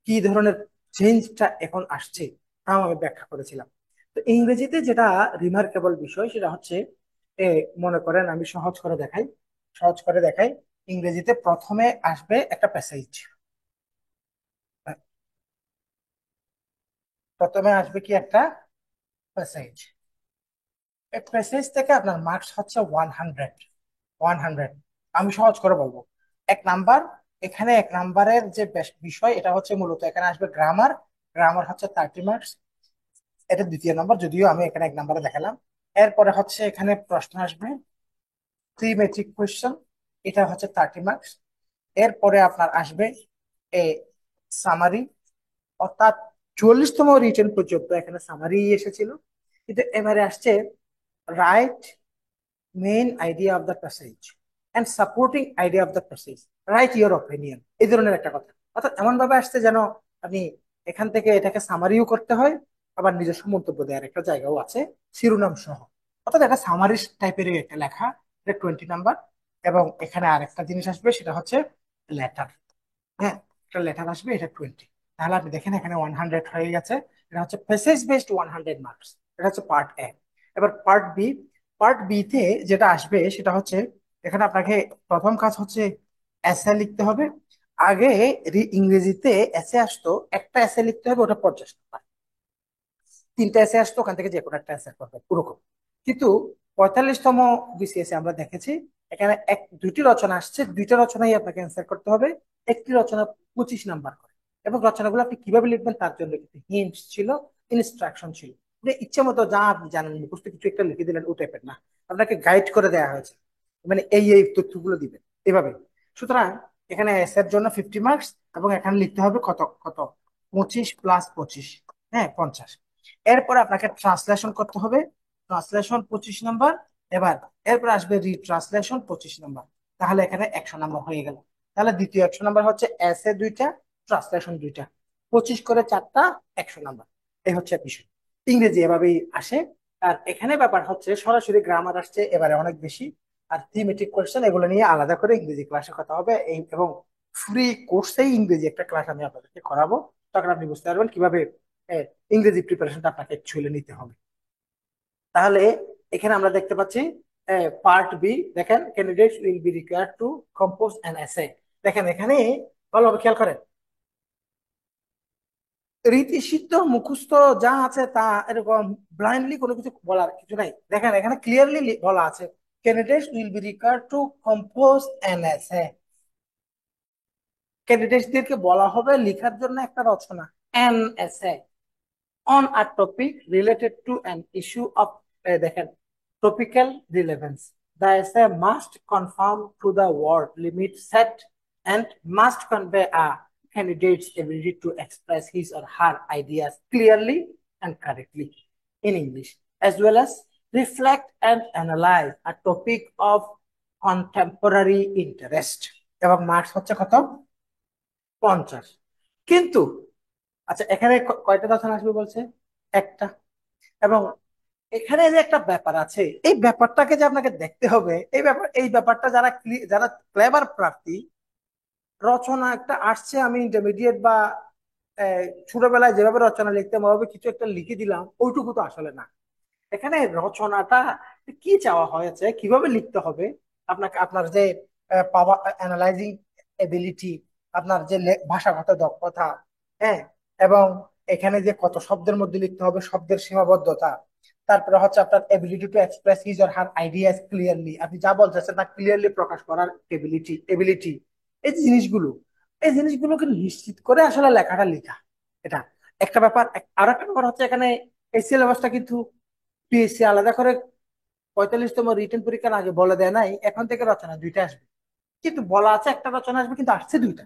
কি ধরনের চেঞ্জটা এখন আসছে তাও আমি ব্যাখ্যা করেছিলাম। তো ইংরেজিতে যেটা রিমার্কেবল বিষয় সেটা হচ্ছে, এ মনে করেন আমি সহজ করে দেখাই, সহজ করে দেখাই। ইংরেজিতে প্রথমে আসবে একটা প্যাসেজ, প্রথমে আসবে কি একটা প্যাসেজ। এই প্যাসেজ থেকে আপনার মার্কস হচ্ছে 100, 100। আমি সহজ করে বলবো, 1 নাম্বার, এখানে 1 নাম্বারের যে বিষয় এটা হচ্ছে মূলত এখানে আসবে গ্রামার, গ্রামার হচ্ছে 30 মার্কস, এটা 2য় নাম্বার যদিও আমি এখানে 1 নাম্বারে দেখালাম। এরপরে হচ্ছে এখানে প্রশ্ন আসবে ত্রিমেট্রিক কোয়েশ্চেন, এটা হচ্ছে 30 মার্কস। এরপরে আপনার আসবে এ সামারি, অর্থাৎ 44তম রিটেন পর্যন্ত এখানে সামারি এসেছিল, কিন্তু এবারে আসছে write main idea of the passage and supporting idea of the passage, write your opinion, এই ধরনের একটা কথা। অর্থাৎ এমন ভাবে আসছে যেন আপনি এখান থেকে এটাকে সামারিও করতে হয়, আবার নিজস্ব মন্তব্য দেওয়ার একটা জায়গাও আছে শিরোনাম সহ। অর্থাৎ একটা সামারি টাইপের একটা লেখা, এটা 20 নাম্বার। এবং এখানে আরেকটা জিনিস আসবে সেটা হচ্ছে লেটার। হ্যাঁ, একটা লেটার আসবে, এটা 20। তাহলে আপনি দেখেন এখানে 100 হয়ে গেছে। এটা হচ্ছে প্যাসেজ বেসড 100 মার্কস, এটা হচ্ছে পার্ট এ। এবার পার্ট বি, পার্ট বি তে যেটা আসবে সেটা হচ্ছে এখানে আপনাকে প্রথম কাজ হচ্ছে এসে লিখতে হবে। আগে ইংরেজিতে এসে আসতো, একটা এসে লিখতে হবে, ওটা 50 নাম্বার। তিনটা এসে আসতো, ওখান থেকে যে কোনো একটা অ্যান্সার করবে ওরকম। কিন্তু 45তম বিসিএস আমরা দেখেছি এখানে দুইটি রচনা আসছে, দুইটা রচনাই আপনাকে অ্যান্সার করতে হবে। একটি রচনা 25 নাম্বার করে, এবং রচনাগুলো আপনি কিভাবে লিখবেন তার জন্য কিন্তু হিন্টস ছিল, ইনস্ট্রাকশন ছিল। আপনি ইচ্ছে মতো যা আপনি জানেন মুখস্থ কিছু একটা লিখে দিলেন ও টাইপের না, আপনাকে গাইড করে দেওয়া হয়েছে, মানে এই এই তথ্যগুলো দিবেন এভাবে। সুতরাং এখানে এস এর জন্য 50 মার্কস, এবং এখানে লিখতে হবে কত কত, 25 + 25, হ্যাঁ 50। এরপর আপনাকে ট্রান্সলেশন করতে হবে, ট্রান্সলেশন 25 নাম্বার। এবার এরপর আসবে রিট্রান্সলেশন 25 নাম্বার। তাহলে এখানে 100 নাম্বার হয়ে গেল। তাহলে দ্বিতীয় 100 নাম্বার হচ্ছে এস এ দুইটা, ট্রান্সলেশন দুইটা, 25 করে চারটা, 100 নাম্বার। এই হচ্ছে বিষয়। ইংরেজি এভাবেই আসে। আর এখানে ব্যাপার হচ্ছে সরাসরি গ্রামার আসছে এবারে অনেক বেশি, আর থিমেটিক কোয়েশ্চেন এগুলো নিয়ে আলাদা করে ইংরেজি ক্লাসে কথা হবে। এই এবং ফ্রি কোর্সেই ইংরেজি একটা ক্লাস আমি আপনাদেরকে করাবো, তখন আপনি বুঝতে পারবেন কিভাবে ইংরেজি প্রিপারেশনটা আপনাকে অ্যাকচুয়ালি নিতে হবে। তাহলে এখানে আমরা দেখতে পাচ্ছি পার্ট বি, দেখেন candidates will be required to compose an এসে। দেখেন এখানে ভালোভাবে খেয়াল করেন, রীতিসিদ্ধ মুখস্থ যা আছে তা এরকম ব্লাইন্ডলি কোনো কিছু বলার কিছু নাই। দেখেন এখানে ক্লিয়ারলি বলা আছে candidates will be required to compose an essay. ক্যান্ডিডেটসদেরকে বলা হবে লিখার জন্য একটা রচনা, an essay, on a topic related to an issue of দেখেন topical relevance. The essay must conform to the word limit set and must convey a candidate's ability to express his or her ideas clearly and correctly in English, as well as reflect and analyze a topic of contemporary interest. এবং marks হচ্ছে কত, 50। কিন্তু আচ্ছা এখানে কয়টা রচনা আসবে বলছে, একটা। এবং এখানে যে একটা ব্যাপার আছে, এই ব্যাপারটাকে যে আপনাকে দেখতে হবে, এই ব্যাপারটা যারা যারা ক্লেভার প্রার্থী, রচনা একটা আসছে, আমি ইন্টারমিডিয়েট বা ছোটবেলায় যেভাবে রচনা লিখতাম ওভাবে কিছু একটা লিখে দিলাম, ওইটুকু তো আসলে না। এখানে রচনাটা কি চাওয়া হয়েছে, কিভাবে লিখতে হবে, আপনাকে আপনার যে পাওয়া অ্যানালাইজিং এবিলিটি, আপনার যে ভাষাগত দক্ষতা, হ্যাঁ, এবং এখানে যে কত শব্দের মধ্যে লিখতে হবে, শব্দের সীমাবদ্ধতা, তারপরে হচ্ছে আপনার ability to express his or her ideas clearly, আপনি যা বলতেছেন তা ক্লিয়ারলি প্রকাশ করার এবিলিটি, এই জিনিসগুলো, এই জিনিসগুলোকে নিশ্চিত করে আসলে লেখাটা লেখা, এটা একটা ব্যাপার। আর একটা ব্যাপার হচ্ছে এখানে এই সিলেবাসটা কিন্তু পিএসসি আলাদা করে 45তম রিটেন পরীক্ষার আগে বলে দেয় নাই এখন থেকে রচনা দুইটা আসবে, কিন্তু বলা আছে একটা রচনা আসবে, কিন্তু আসছে দুইটা।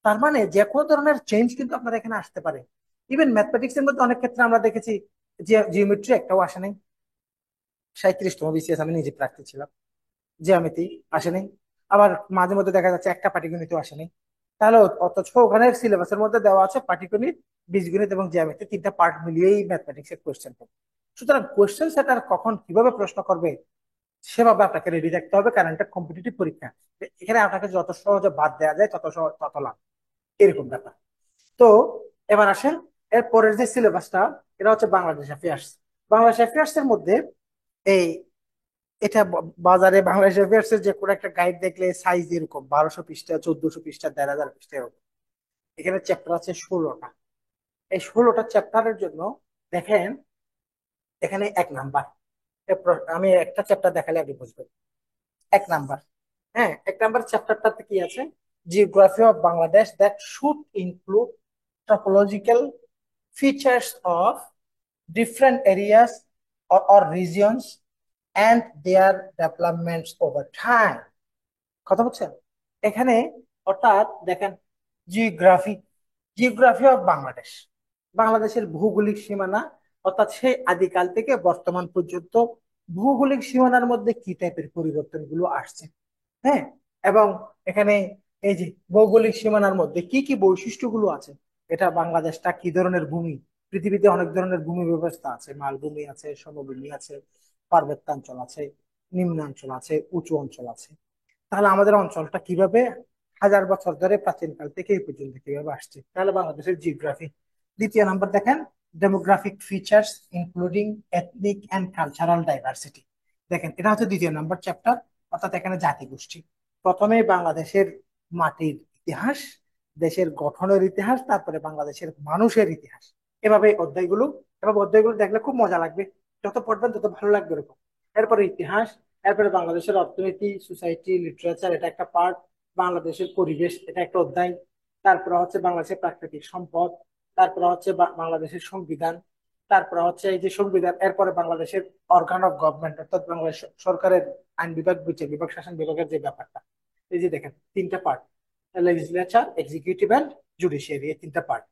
তার মানে যে কোনো ধরনের চেঞ্জ কিন্তু আপনার এখানে আসতে পারে। ইভেন ম্যাথমেটিক্স এর মধ্যে অনেক ক্ষেত্রে আমরা দেখেছি যে জিওমেট্রি একটাও আসে নাই। 37তম বিসিএস আমি নিজে প্রার্থী ছিলাম, জ্যামিতি আসে নাই। আবার মাঝে মধ্যে দেখা যাচ্ছে একটা পাটিগণিতও আসে নাই। তাহলে অথচ ওখানে সিলেবাসের মধ্যে দেওয়া আছে পাটিগণিত, বীজগণিত এবং জ্যামিতি, তিনটা পার্ট মিলিয়েই ম্যাথমেটিক্স এর কোয়েশ্চেন। সুতরাং কোয়েশ্চেন সেটার কখন কিভাবে প্রশ্ন করবে সেভাবে আপনাকে রেডি থাকতে হবে, কারণ এটা কম্পিটিটিভ পরীক্ষা। এখানে আপনাকে যত সহজে বাদ দেওয়া যায় তত সহজ তত লাভ, এরকম ব্যাপার। তো এবার আসেন এর পরের যে সিলেবাসটা, এটা হচ্ছে বাংলাদেশ অ্যাফেয়ার্স। বাংলাদেশ অ্যাফেয়ার্স এর মধ্যে এই এটা বাজারে বাংলাদেশ অ্যাফেয়ার্স এর যে কোনো একটা গাইড দেখলে সাইজ এরকম 1200 পৃষ্ঠা, 1400 পৃষ্ঠা, 1500 পৃষ্ঠা এরকম। এখানে চ্যাপ্টার আছে 16টা। এই 16টা চ্যাপ্টারের জন্য দেখেন এখানে 1 নাম্বার, আমি একটা চ্যাপ্টার দেখালে আপনি বুঝবেন। 1 নাম্বার, হ্যাঁ 1 নাম্বার চ্যাপ্টারটাতে কি আছে, geography of Bangladesh that should include topological features of different areas or regions and their developments over time। কথা বলছেন এখানে, অর্থাৎ দেখেন জিওগ্রাফি, জিওগ্রাফি অফ বাংলাদেশ, বাংলাদেশের ভৌগোলিক সীমানা, অর্থাৎ সেই আদিকাল থেকে বর্তমান পর্যন্ত ভৌগোলিক সীমানার মধ্যে কি টাইপের পরিবর্তনগুলো আসছে, হ্যাঁ। এবং এখানে এই যে ভৌগোলিক সীমানার মধ্যে কি কি বৈশিষ্ট্যগুলো আছে, এটা বাংলাদেশটা কি ধরনের ভূমি, পৃথিবীতে অনেক ধরনের ভূমি ব্যবস্থা আছে, মালভূমি আছে, সমভূমি আছে, পার্বত্যাঞ্চল আছে, নিম্নাঞ্চল আছে, উঁচু অঞ্চল আছে। তাহলে আমাদের অঞ্চলটা কিভাবে হাজার বছর ধরে প্রাচীনকাল থেকে এই পর্যন্ত কিভাবে আসছে, তাহলে বাংলাদেশের জিওগ্রাফি। দ্বিতীয় নাম্বার দেখেন demographic features including ethnic and cultural diversity. দেখেন এটা হচ্ছে দ্বিতীয় নাম্বার চ্যাপ্টার, অর্থাৎ এখানে জাতিগোষ্ঠী। প্রথমে বাংলাদেশের মাটির ইতিহাস, দেশের গঠনের ইতিহাস, তারপরে বাংলাদেশের মানুষের ইতিহাস, এভাবে অধ্যায়গুলো এবং অধ্যায়গুলো দেখলে খুব মজা লাগবে, যত পড়বেন তত ভালো লাগবে এরকম। এরপরে ইতিহাস, এরপরে বাংলাদেশের অর্থনীতি, সোসাইটি, লিটারেচার, এটা একটা পার্ট। বাংলাদেশের পরিবেশ, এটা একটা অধ্যায়। তারপরে হচ্ছে বাংলাদেশের প্রাকৃতিক সম্পদ। তারপরে হচ্ছে বাংলাদেশের সংবিধান। তারপরে হচ্ছে এই যে সংবিধান, এরপরে বাংলাদেশের অর্গান অফ গভর্নমেন্ট, অর্থাৎ বাংলাদেশ সরকারের আইন বিভাগ, বিচার বিভাগ, শাসন বিভাগের যে ব্যাপারটা। এই যে দেখেন তিনটা part, legislature, executive and judiciary, এই তিনটা পার্ট।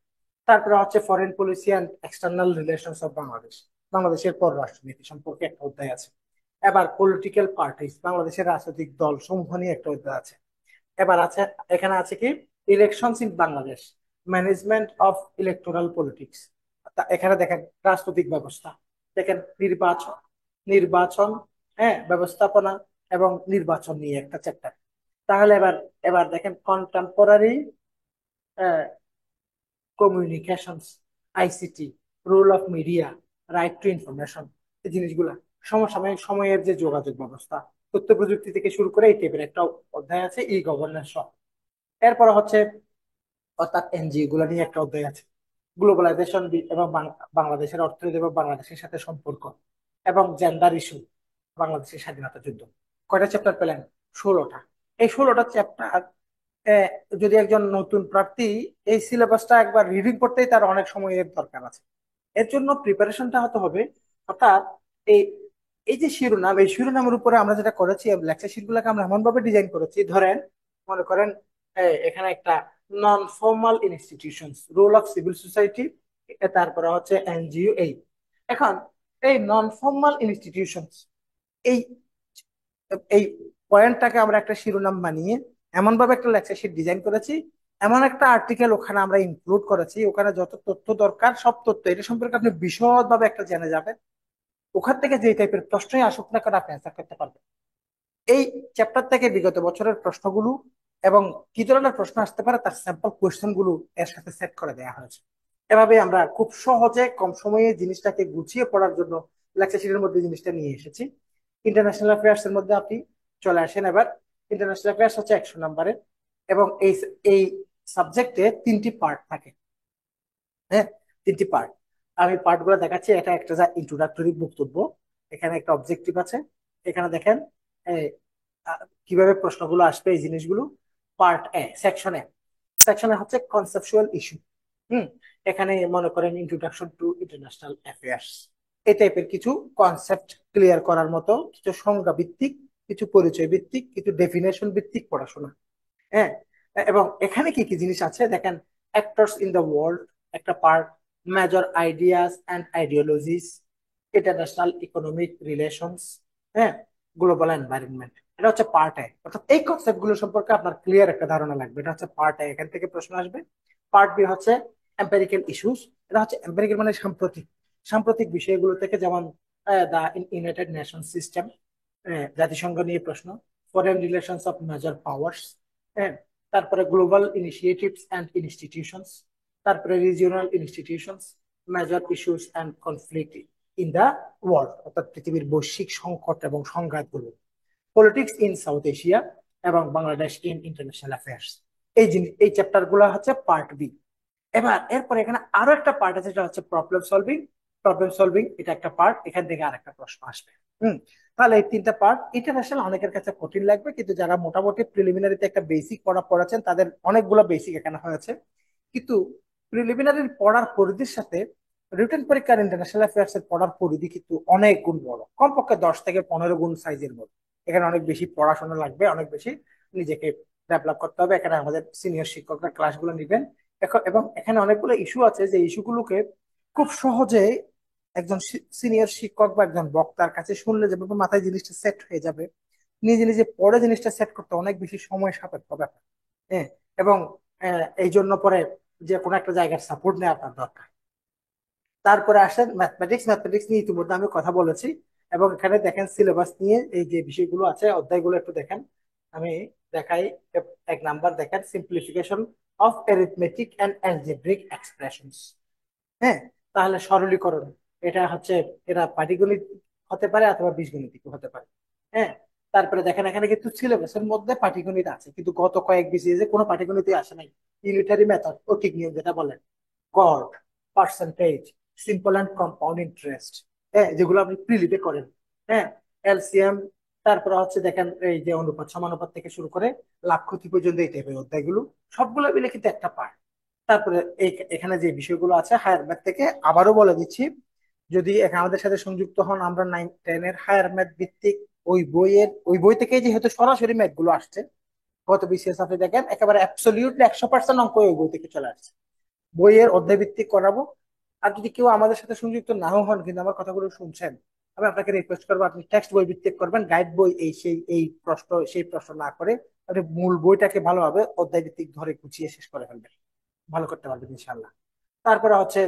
তারপরে হচ্ছে foreign policy and external relations of Bangladesh, বাংলাদেশের পররাষ্ট্রনীতি সম্পর্কে একটা অধ্যায় আছে। এবার পলিটিক্যাল পার্টিস, বাংলাদেশের রাজনৈতিক দল সমূহ নিয়ে একটা অধ্যায় আছে। এবার আছে, এখানে আছে কি, elections in Bangladesh, management of electoral politics. এখানে দেখেন রাজনৈতিক ব্যবস্থা, দেখেন নির্বাচন, নির্বাচন, হ্যাঁ, ব্যবস্থাপনা এবং নির্বাচন নিয়ে একটা চ্যাপ্টার। তাহলে এবার, এবার দেখেন contemporary communications, ICT, role of media, right to information, এই জিনিসগুলা, সমসাময়িক সময়ের যে যোগাযোগ ব্যবস্থা, তথ্য প্রযুক্তি থেকে শুরু করে এই টাইপের একটা অধ্যায় আছে, ই গভর্নেন্স সহ। এরপর হচ্ছে অর্থাৎ এনজিও গুলা নিয়ে একটা অধ্যায় আছে, গ্লোবালাইজেশন এবং বাংলাদেশের অর্থনীতি এবং বাংলাদেশের সাথে সম্পর্ক, এবং জেন্ডার ইস্যু, বাংলাদেশের স্বাধীনতা যুদ্ধ। কয়টা চ্যাপ্টার পেলেন? 16টা। এই 16টা চ্যাপ্টার, যদি একজন নতুন প্রার্থী এই সিলেবাসটা একবার রিডিং করতেই তার অনেক সময়ের দরকার আছে। এর জন্য প্রিপারেশনটা হতে হবে। অর্থাৎ এই, এই যে শিরোনাম, এই শিরোনামের উপরে আমরা যেটা করেছি, লেকচার শিট গুলাকে আমরা এমন ভাবে ডিজাইন করেছি, ধরেন মনে করেন এখানে একটা non formal institutions, role of civil society, তারপরে হচ্ছে এনজিও। এই এখন এই নন ফর্মাল ইনস্টিটিউশনস, এই এই পয়েন্টটাকে আমরা একটা শিরোনাম বানিয়ে এমন ভাবে একটা লেকচার শিট ডিজাইন করেছি, এমন একটা আর্টিকেল ওখানে আমরা ইনক্লুড করেছি, ওখানে যত তথ্য দরকার সব তথ্য এটা সম্পর্কে আপনি বিশদ ভাবে একটা জেনে যাবেন। ওখান থেকে যে টাইপের প্রশ্নই আসুক না কেন আপনি অ্যান্সার করতে পারবেন। এই চ্যাপ্টার থেকে বিগত বছরের প্রশ্নগুলো এবং কি ধরনের প্রশ্ন আসতে পারে তার স্যাম্পল কোয়েশ্চেন গুলো এর সাথে সেট করে দেওয়া হয়েছে। এভাবে আমরা খুব সহজে কম সময়ে জিনিসটাকে গুছিয়ে পড়ার জন্য লেকচার শিটের মধ্যে জিনিসটা নিয়ে এসেছি। ইন্টারন্যাশনাল অ্যাফেয়ার্স এর মধ্যে আপনি চলে আসেন এবার। ইন্টারন্যাশনাল অ্যাফেয়ার্স হচ্ছে 100 নম্বরের, এবং এই সাবজেক্টে 3টি পার্ট থাকে। হ্যাঁ, 3টি পার্ট। আমি পার্ট গুলো দেখাচ্ছি। এটা একটা যা ইন্ট্রোডাক্টরি বক্তব্য, এখানে একটা অবজেক্টিভ আছে, এখানে দেখেন এই, কিভাবে প্রশ্নগুলো আসবে এই জিনিসগুলো। পার্ট এ, সেকশন এ, সেকশনে হচ্ছে কনসেপচুয়াল ইস্যু। এখানে মনে করেন ইন্ট্রোডাকশন টু ইন্টারন্যাশনাল অ্যাফেয়ার্স, এই টাইপের কিছু কনসেপ্ট ক্লিয়ার করার মতো কিছু সংজ্ঞা ভিত্তিক, কিছু পরিচয় ভিত্তিক, কিছু ডেফিনেশন ভিত্তিক পড়াশোনা। হ্যাঁ, এবং এখানে কি কি জিনিস আছে দেখেন। অ্যাক্টরস ইন দ্য ওয়ার্ল্ড একটা part, major ideas and ideologies, international economic relations, হ্যাঁ, গ্লোবাল এনভায়রনমেন্ট, এটা হচ্ছে পার্ট এ। অর্থাৎ এই কনসেপ্ট গুলো সম্পর্কে আপনার ক্লিয়ার একটা ধারণা লাগবে, এটা হচ্ছে পার্ট এ, এখান থেকে প্রশ্ন আসবে। পার্ট বি হচ্ছে এম্পেরিক্যাল ইস্যুস, এটা হচ্ছে এম্পেরিক্যাল মানে সাম্প্রতিক, সাম্প্রতিক বিষয়গুলো থেকে, যেমন দা ইউনাইটেড নেশন সিস্টেম, জাতিসংঘ নিয়ে প্রশ্ন, foreign relations of major powers, হ্যাঁ, তারপরে গ্লোবাল ইনিশিয়েটিভস অ্যান্ড ইনস্টিটিউশনস, তারপরে regional institutions, major issues and conflict in the world, অর্থাৎ পৃথিবীর বৈশ্বিক সংকট এবং সংঘাতগুলো, পলিটিক্স ইন সাউথ এশিয়া, এবং বাংলাদেশ ইন ইন্টারন্যাশনাল অ্যাফেয়ার্স। এই জিনিস, এই চ্যাপ্টার গুলো হচ্ছে পার্ট বি। এবার এরপরে এখানে আরো একটা পার্ট আছে, যেটা হচ্ছে প্রবলেম সলভিং। প্রবলেম সলভিং এটা একটা পার্ট, এখান থেকে আরেকটা প্রশ্ন আসবে। হুম, তাহলে এই 3টা পার্ট ইন্টারন্যাশনাল অনেকের কাছে কঠিন লাগবে, কিন্তু যারা মোটামুটি প্রিলিমিনারিতে একটা বেসিক পড়া পড়াচ্ছেন তাদের অনেকগুলো বেসিক এখানে হয়েছে। কিন্তু প্রিলিমিনারি পড়ার পরিধির সাথে রিটেন পরীক্ষার ইন্টারন্যাশনাল অ্যাফেয়ার্স এর পড়ার পরিধি কিন্তু অনেক গুণ বড়, কমপক্ষে 10 থেকে 15 গুণ সাইজের মতো। এখানে অনেক বেশি পড়াশোনা লাগবে, অনেক বেশি নিজেকে ডেভেলপ করতে হবে। এখানে আমাদের সিনিয়র শিক্ষকরা ক্লাসগুলো নিবেন। এবং এখানে অনেকগুলো ইস্যু আছে, যে ইস্যুগুলোকে খুব সহজে একজন সিনিয়র শিক্ষক বা একজন বক্তার কাছে শুনলে যেভাবে মাথায় জিনিসটা সেট হয়ে যাবে, নিজে নিজে পড়ে জিনিসটা সেট করতে অনেক বেশি সময় সাপেক্ষ ব্যাপার। হ্যাঁ, এবং এই জন্য পরে যে কোনো একটা জায়গার সাপোর্ট নেওয়া আপনার দরকার। তারপরে আসেন ম্যাথমেটিক্স। ম্যাথমেটিক্স নিয়ে ইতিমধ্যে আমি কথা বলেছি, এবং এখানে দেখেন সিলেবাস নিয়ে এই যে বিষয়গুলো আছে, অধ্যায়গুলো একটু দেখেন। আমি দেখাই। 1 নাম্বার দেখেন, simplification of arithmetic and algebraic expressions. হ্যাঁ, তাহলে সরলীকরণ, এটা হচ্ছে, এরা পাটিগণিত হতে পারে অথবা বীজগণিত হতে পারে। হ্যাঁ, তারপরে দেখেন এখানে কিন্তু সিলেবাসের মধ্যে পাটিগণিত আছে, কিন্তু গত কয়েক বিসিএস কোনো পাটিগণিতই আসে নাই। ইউনিটারি মেথড, ঐকিক নিয়ম যেটা বলেন, গড়, percentage, simple and compound interest, হ্যাঁ, যেগুলো আপনি প্রিলিপে করেন, হ্যাঁ, এলসিএম, তারপরে হচ্ছে দেখেন এই যে অনুপাত সমানুপাত থেকে শুরু করে লাভ ক্ষতি পর্যন্ত এই টাইপের অধ্যায়গুলো সবগুলো মিলে কিন্তু একটা পার্ট। তারপরে এখানে যে বিষয়গুলো আছে হায়ার ম্যাথ থেকে আবারও বলে দিচ্ছি, যদি এখানে আমাদের সাথে সংযুক্ত হন, আমরা 9-10 এর হায়ার ম্যাথ ভিত্তিক ওই বই থেকে যেহেতু সরাসরি ম্যাথ গুলো আসছে, গত বিসিএস আপনি দেখেন একেবারে অ্যাবসলিউটলি 100% অঙ্ক ওই বই থেকে চলে আসছে, বইয়ের অধ্যায় ভিত্তিক করাবো। আর যদি কেউ আমাদের সাথে সংযুক্ত নাও হন কিন্তু আমার কথাগুলো শুনছেন, আমি আপনাকে রিকোয়েস্ট করবো আপনি টেক্সট বই ভিত্তিক করবেন, গাইড বই এই প্রশ্ন সেই প্রশ্ন না করে আপনি মূল বইটাকে ভালোভাবে অধ্যায় ভিত্তিক ধরে গুছিয়ে শেষ করে ফেলবেন, ভালো করতে পারবেন ইনশাল্লাহ। তারপরে হচ্ছে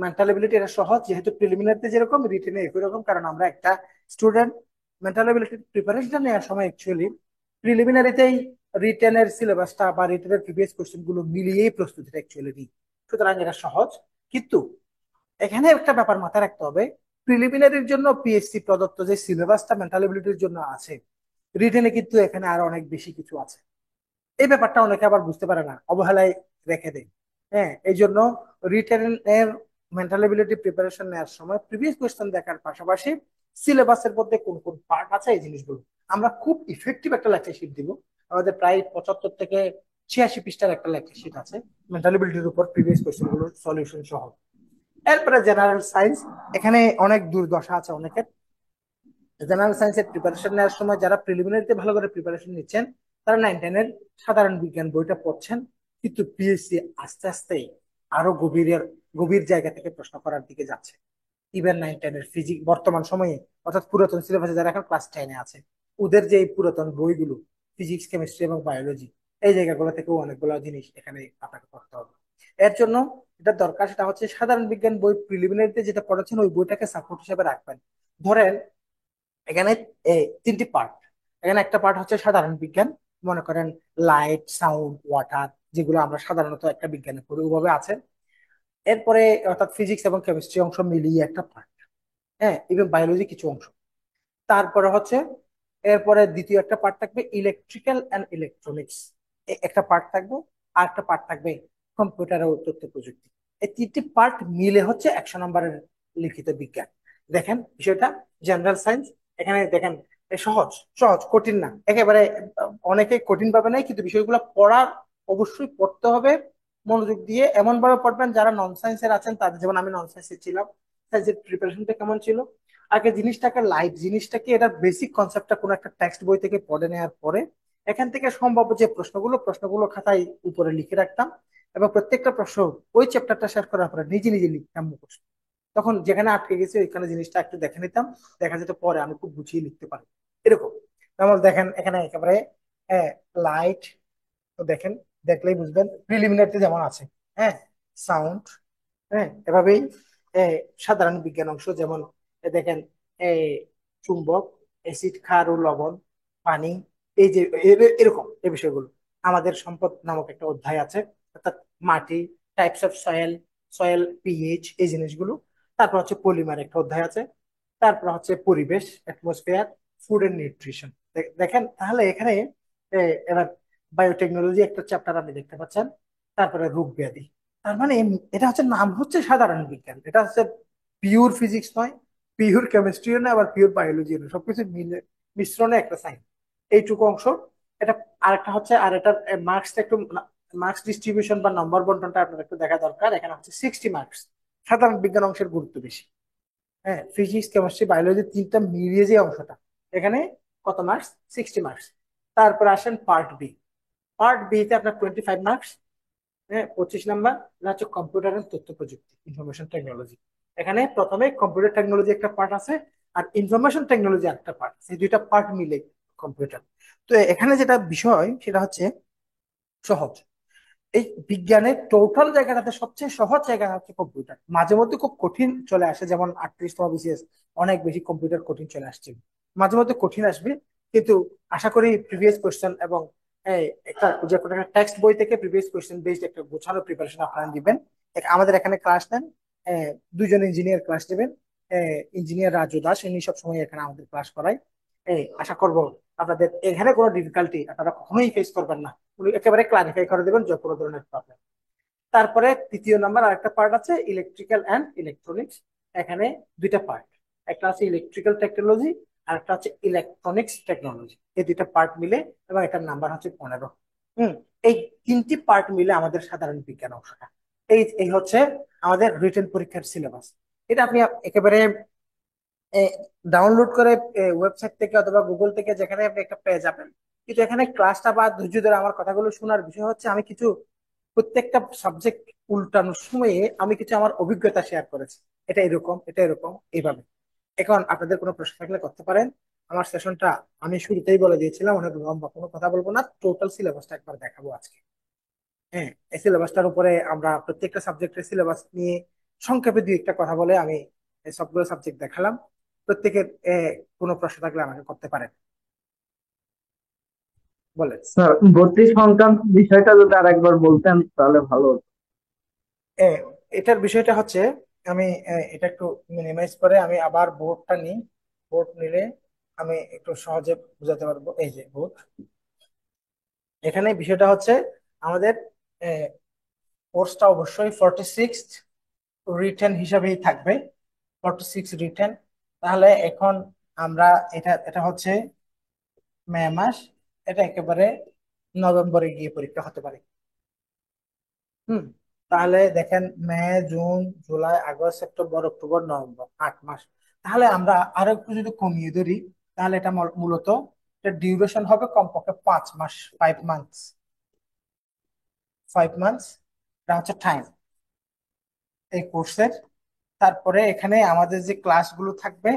মেন্টাল এবিলিটি, এটা সহজ, যেহেতু প্রিলিমিনারিতে যেরকম রিটেনে একই রকম, কারণ আমরা একটা স্টুডেন্ট মেন্টাল এবিলিটি প্রিপারেশন নেওয়ার সময় অ্যাকচুয়ালি প্রিলিমিনারিতেই রিটেনের সিলেবাসটা বা রিটেনের প্রিভিয়াস কোশ্চেন গুলো মিলিয়েই প্রস্তুতিটা অ্যাকচুয়ালি নিই, সুতরাং এটা সহজ। কিন্তু এখানে একটা ব্যাপার মাথায় রাখতে হবে, প্রিলিমিনারির জন্য পিএসসি প্রদত্ত যে সিলেবাসটা মেন্টাল এবিলিটির জন্য আছে, রিটেনে কিন্তু এখানে আরো অনেক বেশি কিছু আছে। এই ব্যাপারটা অনেকে আবার বুঝতে পারে না, অবহেলায় রেখে দেয়। হ্যাঁ, এই জন্য রিটেন এর মেন্টাল এবিলিটি প্রিপারেশন নেওয়ার সময় প্রিভিয়াস কোয়েশ্চেন দেখার পাশাপাশি সিলেবাসের মধ্যে কোন কোন পার্ট আছে এই জিনিসগুলো আমরা খুব ইফেক্টিভ একটা লেকচার শিট দিব। আমাদের প্রায় 75 থেকে 86 পৃষ্ঠার একটা লেকচার শিট আছে মেন্টাল এবিলিটির উপর, প্রিভিয়াস কোয়েশ্চেন গুলোর সলিউশন সহ। এরপরে জেনারেল সায়েন্স, এখানে অনেক দুর্দশা আছে অনেকের। জেনারেল সায়েন্সের প্রিপারেশন নেওয়ার সময় যারা প্রিলিমিনারিতে ভালো করে প্রিপারেশন নিচ্ছেন, তারা 9-10 এর সাধারণ বিজ্ঞান বইটা পড়ছেন, কিন্তু পিএসসি আস্তে আস্তে আরো গভীর জায়গা থেকে প্রশ্ন করার দিকে যাচ্ছে। ইভেন 9-10 এর ফিজিক্স বর্তমান সময়ে, অর্থাৎ পুরাতন সিলেবাসে যারা এখন ক্লাস 10-এ আছে, ওদের যে এই পুরাতন বইগুলো ফিজিক্স কেমিস্ট্রি এবং বায়োলজি, এই জায়গাগুলো থেকেও অনেকগুলো জিনিস এখানে আপনাকে পড়তে হবে। এর জন্য এটা দরকার, সেটা হচ্ছে সাধারণ বিজ্ঞান বই প্রিলিমিনারিতে যেটা পড়াচ্ছেন ওই বইটাকে সাপোর্ট হিসেবে রাখবেন। ধরেন এখানে 3টি পার্ট, এখানে একটা পার্ট হচ্ছে সাধারণ বিজ্ঞান, মনে করেন লাইট সাউন্ড ওয়াটার, যেগুলো আমরা সাধারণত একটা বিজ্ঞানে পড়ি ওভাবে আছে। এরপরে অর্থাৎ ফিজিক্স এবং কেমিস্ট্রি অংশ মিলিয়ে একটা পার্ট, হ্যাঁ, ইভেন বায়োলজি কিছু অংশ। তারপরে হচ্ছে এরপরে দ্বিতীয় একটা পার্ট থাকবে ইলেকট্রিক্যাল অ্যান্ড ইলেকট্রনিক্স, একটা পার্ট থাকবে। আর একটা পার্ট থাকবে কম্পিউটার ও তথ্য প্রযুক্তি। এই 3টি পার্ট মিলে হচ্ছে 100 নম্বরের লিখিত বিজ্ঞান। দেখেন বিষয়টা জেনারেল সায়েন্স, এখানে দেখেন সহজ সহজ, কঠিন না একেবারে। অনেকে কঠিন ভাবে নাই, কিন্তু বিষয়গুলো পড়ার অবশ্যই পড়তে হবে মনোযোগ দিয়ে, এমন ভাবে পড়বেন যারা নন সায়েন্সের আছেন তাদের, যেমন আমি নন সায়েন্সের ছিলাম, সায়েন্সের প্রিপারেশনটা কেমন ছিল, আগে জিনিসটাকে লাইভ জিনিসটাকে এটার বেসিক কনসেপ্টটা কোনো একটা টেক্সট বই থেকে পড়ে নেওয়ার পরে এখান থেকে সম্ভব যে প্রশ্নগুলো খাতায় উপরে লিখে রাখতাম, এবং প্রত্যেকটা প্রশ্ন ওই চ্যাপ্টারটা শেষ করার পরে নিজে নিজে লিখতাম মুখস্থ। তখন যেখানে আটকে গেছে ওইখানে জিনিসটা একটু দেখে নিতাম, দেখা যেত পরে আমি খুব গুছিয়ে লিখতে পারি এরকম। যেমন দেখেন এখানে একেবারে লাইট, দেখেন, দেখলেই বুঝবেন প্রিলিমিনারিতে যেমন আছে, হ্যাঁ, সাউন্ড, হ্যাঁ, এভাবেই এ, সাধারণ বিজ্ঞান অংশ যেমন দেখেন এই চুম্বক, অ্যাসিড, ক্ষার ও লবণ, পানি, এই যে এরকম এই বিষয়গুলো। আমাদের সম্পদ নামক একটা অধ্যায় আছে, অর্থাৎ মাটি, types of soil, soil pH, এই জিনিসগুলো। তারপর হচ্ছে পলিমার একটা অধ্যায় আছে। তারপর হচ্ছে পরিবেশ, অ্যাটমসফিয়ার, ফুড এন্ড নিউট্রিশন। দেখেন তাহলে এখানে এবার বায়োটেকনোলজি একটা চ্যাপ্টার আপনি দেখতে পাচ্ছেন। তারপরে রোগ ব্যাধি, তার মানে এটা হচ্ছে নাম হচ্ছে সাধারণ বিজ্ঞান, এটা হচ্ছে পিওর ফিজিক্স নয়, পিওর কেমিস্ট্রিও না, আবার পিওর বায়োলজি নয়, সবকিছু মিলে মিশ্রণে একটা সাইন্স, এইটুকু অংশ। এটা আরেকটা হচ্ছে, আর এটার মার্কসটা একটু, মার্কস ডিস্ট্রিবিউশন বা নম্বর বন্টনটা আপনার একটু দেখা দরকার। এখানে হচ্ছে 60 মার্কস, সাধারণ বিজ্ঞান অংশের গুরুত্ব বেশি। হ্যাঁ, ফিজিক্স কেমিস্ট্রি বায়োলজি তিনটা মিলিয়ে যে অংশটা, এখানে কত মার্কস? 60 মার্কস। তারপর আসেন পার্ট বি। পার্ট বি তে আপনার 25 মার্কস, হ্যাঁ, 25 নাম্বার। এটা হচ্ছে কম্পিউটার এন্ড তথ্য প্রযুক্তি, ইনফরমেশন টেকনোলজি। এখানে প্রথমে কম্পিউটার টেকনোলজি একটা পার্ট আছে, আর ইনফরমেশন টেকনোলজি একটা পার্ট আছে, এই দুইটা পার্ট মিলে কম্পিউটার। তো এখানে যেটা বিষয় সেটা হচ্ছে সহজ, এই বিজ্ঞানের টোটাল জায়গাটাতে সবচেয়ে সহজ জায়গা হচ্ছে কম্পিউটার। মাঝে মধ্যে খুব কঠিন চলে আসে, যেমন 38তম বিসিএস অনেক বেশি কম্পিউটার কঠিন চলে আসছে, মাঝে মধ্যে কঠিন আসবে। কিন্তু আশা করি প্রিভিয়াস কোয়েশ্চেন এবং একটা যে কোনো একটা টেক্সট বই থেকে প্রিভিয়াস কোয়েশ্চেন বেসড একটা গোছানো প্রিপারেশন আপনারা দিবেন। আমাদের এখানে ক্লাস নেন, দুজন ইঞ্জিনিয়ার ক্লাস নেবেন, ইঞ্জিনিয়ার রাজু দাস, ইনি সব সময় এখানে আমাদের ক্লাস করায়। আশা করব আপনাদের এখানে কোনো ডিফিকাল্টি আপনারা কখনোই ফেস করবেন না, উনি একেবারে ক্লারিফাই করে দেবেন যে কোনো ধরনের প্রবলেম। তারপরে তৃতীয় নাম্বার আরেকটা পার্ট আছে ইলেকট্রিক্যাল অ্যান্ড ইলেকট্রনিক্স। এখানে দুইটা পার্ট, একটা আছে ইলেকট্রিক্যাল টেকনোলজি আর একটা হচ্ছে ইলেকট্রনিক্স টেকনোলজি। এই দুইটা পার্ট মিলে এবং এটার নাম্বার হচ্ছে 15। হুম। এই তিনটি পার্ট মিলে আমাদের সাধারণ বিজ্ঞান অংশটা। এই এই হচ্ছে আমাদের রিটেন পরীক্ষার সিলেবাস। এটা আপনি একেবারে ডাউনলোড করে ওয়েবসাইট থেকে অথবা গুগল থেকে যেখানে আপনি একটা পেয়ে যাবেন। কিন্তু এখানে ক্লাসটা বা ধৈর্য ধরে আমার কথাগুলো শোনার বিষয় হচ্ছে আমি কিছু প্রত্যেকটা সাবজেক্ট উল্টানোর সময়ে আমি কিছু আমার অভিজ্ঞতা শেয়ার করেছি। এটা এরকম, এটা এরকম, এইভাবে। এখন আপনাদের কোনো প্রশ্ন থাকলে করতে পারেন। আমার সেশনটা আমি শুরুতেই বলে দিয়েছিলাম অনেক লম্বা, কোনো কথা বলবো না, টোটাল সিলেবাসটা একবার দেখাবো আজকে। হ্যাঁ, এই সিলেবাসটার উপরে আমরা প্রত্যেকটা সাবজেক্টের সিলেবাস নিয়ে সংক্ষেপে দুই একটা কথা বলে আমি এই সবগুলো সাবজেক্ট দেখালাম। প্রত্যেকের কোনো প্রশ্ন থাকলে আমাকে করতে পারেন, বলেন। স্যার, ভর্তি সংক্রান্ত বিষয়টা যদি আরেকবার বলতেন তাহলে ভালো হতো। এ, এটার বিষয়টা হচ্ছে আমি এটা একটু মিনিমাইজ করে আমি আবার বোর্ডটা নিই। বোর্ড নিলে আমি একটু সহজে বোঝাতে পারবো। এই যে বোর্ড, এখানে বিষয়টা হচ্ছে আমাদের কোর্সটা অবশ্যই 46 রিটেন হিসাবেই থাকবে, 46 রিটেন। তাহলে এখন আমরা এটা এটা হচ্ছে মে মাস, এটা একেবারে নভেম্বরে গিয়ে পরীক্ষা হতে পারে। হুম। তাহলে দেখেন May, June, July, August, September, October, November, 8 মাস। তাহলে আমরা আরো একটু যদি কমিয়ে ধরি, তাহলে এটা মূলত এটা ডিউরেশন হবে কমপক্ষে 5 মাস, 5 মান্থস, 5 মান্থস। এটা হচ্ছে টাইম এই কোর্সের। তারপরে এখানে আমাদের যে ক্লাসগুলো থাকবে,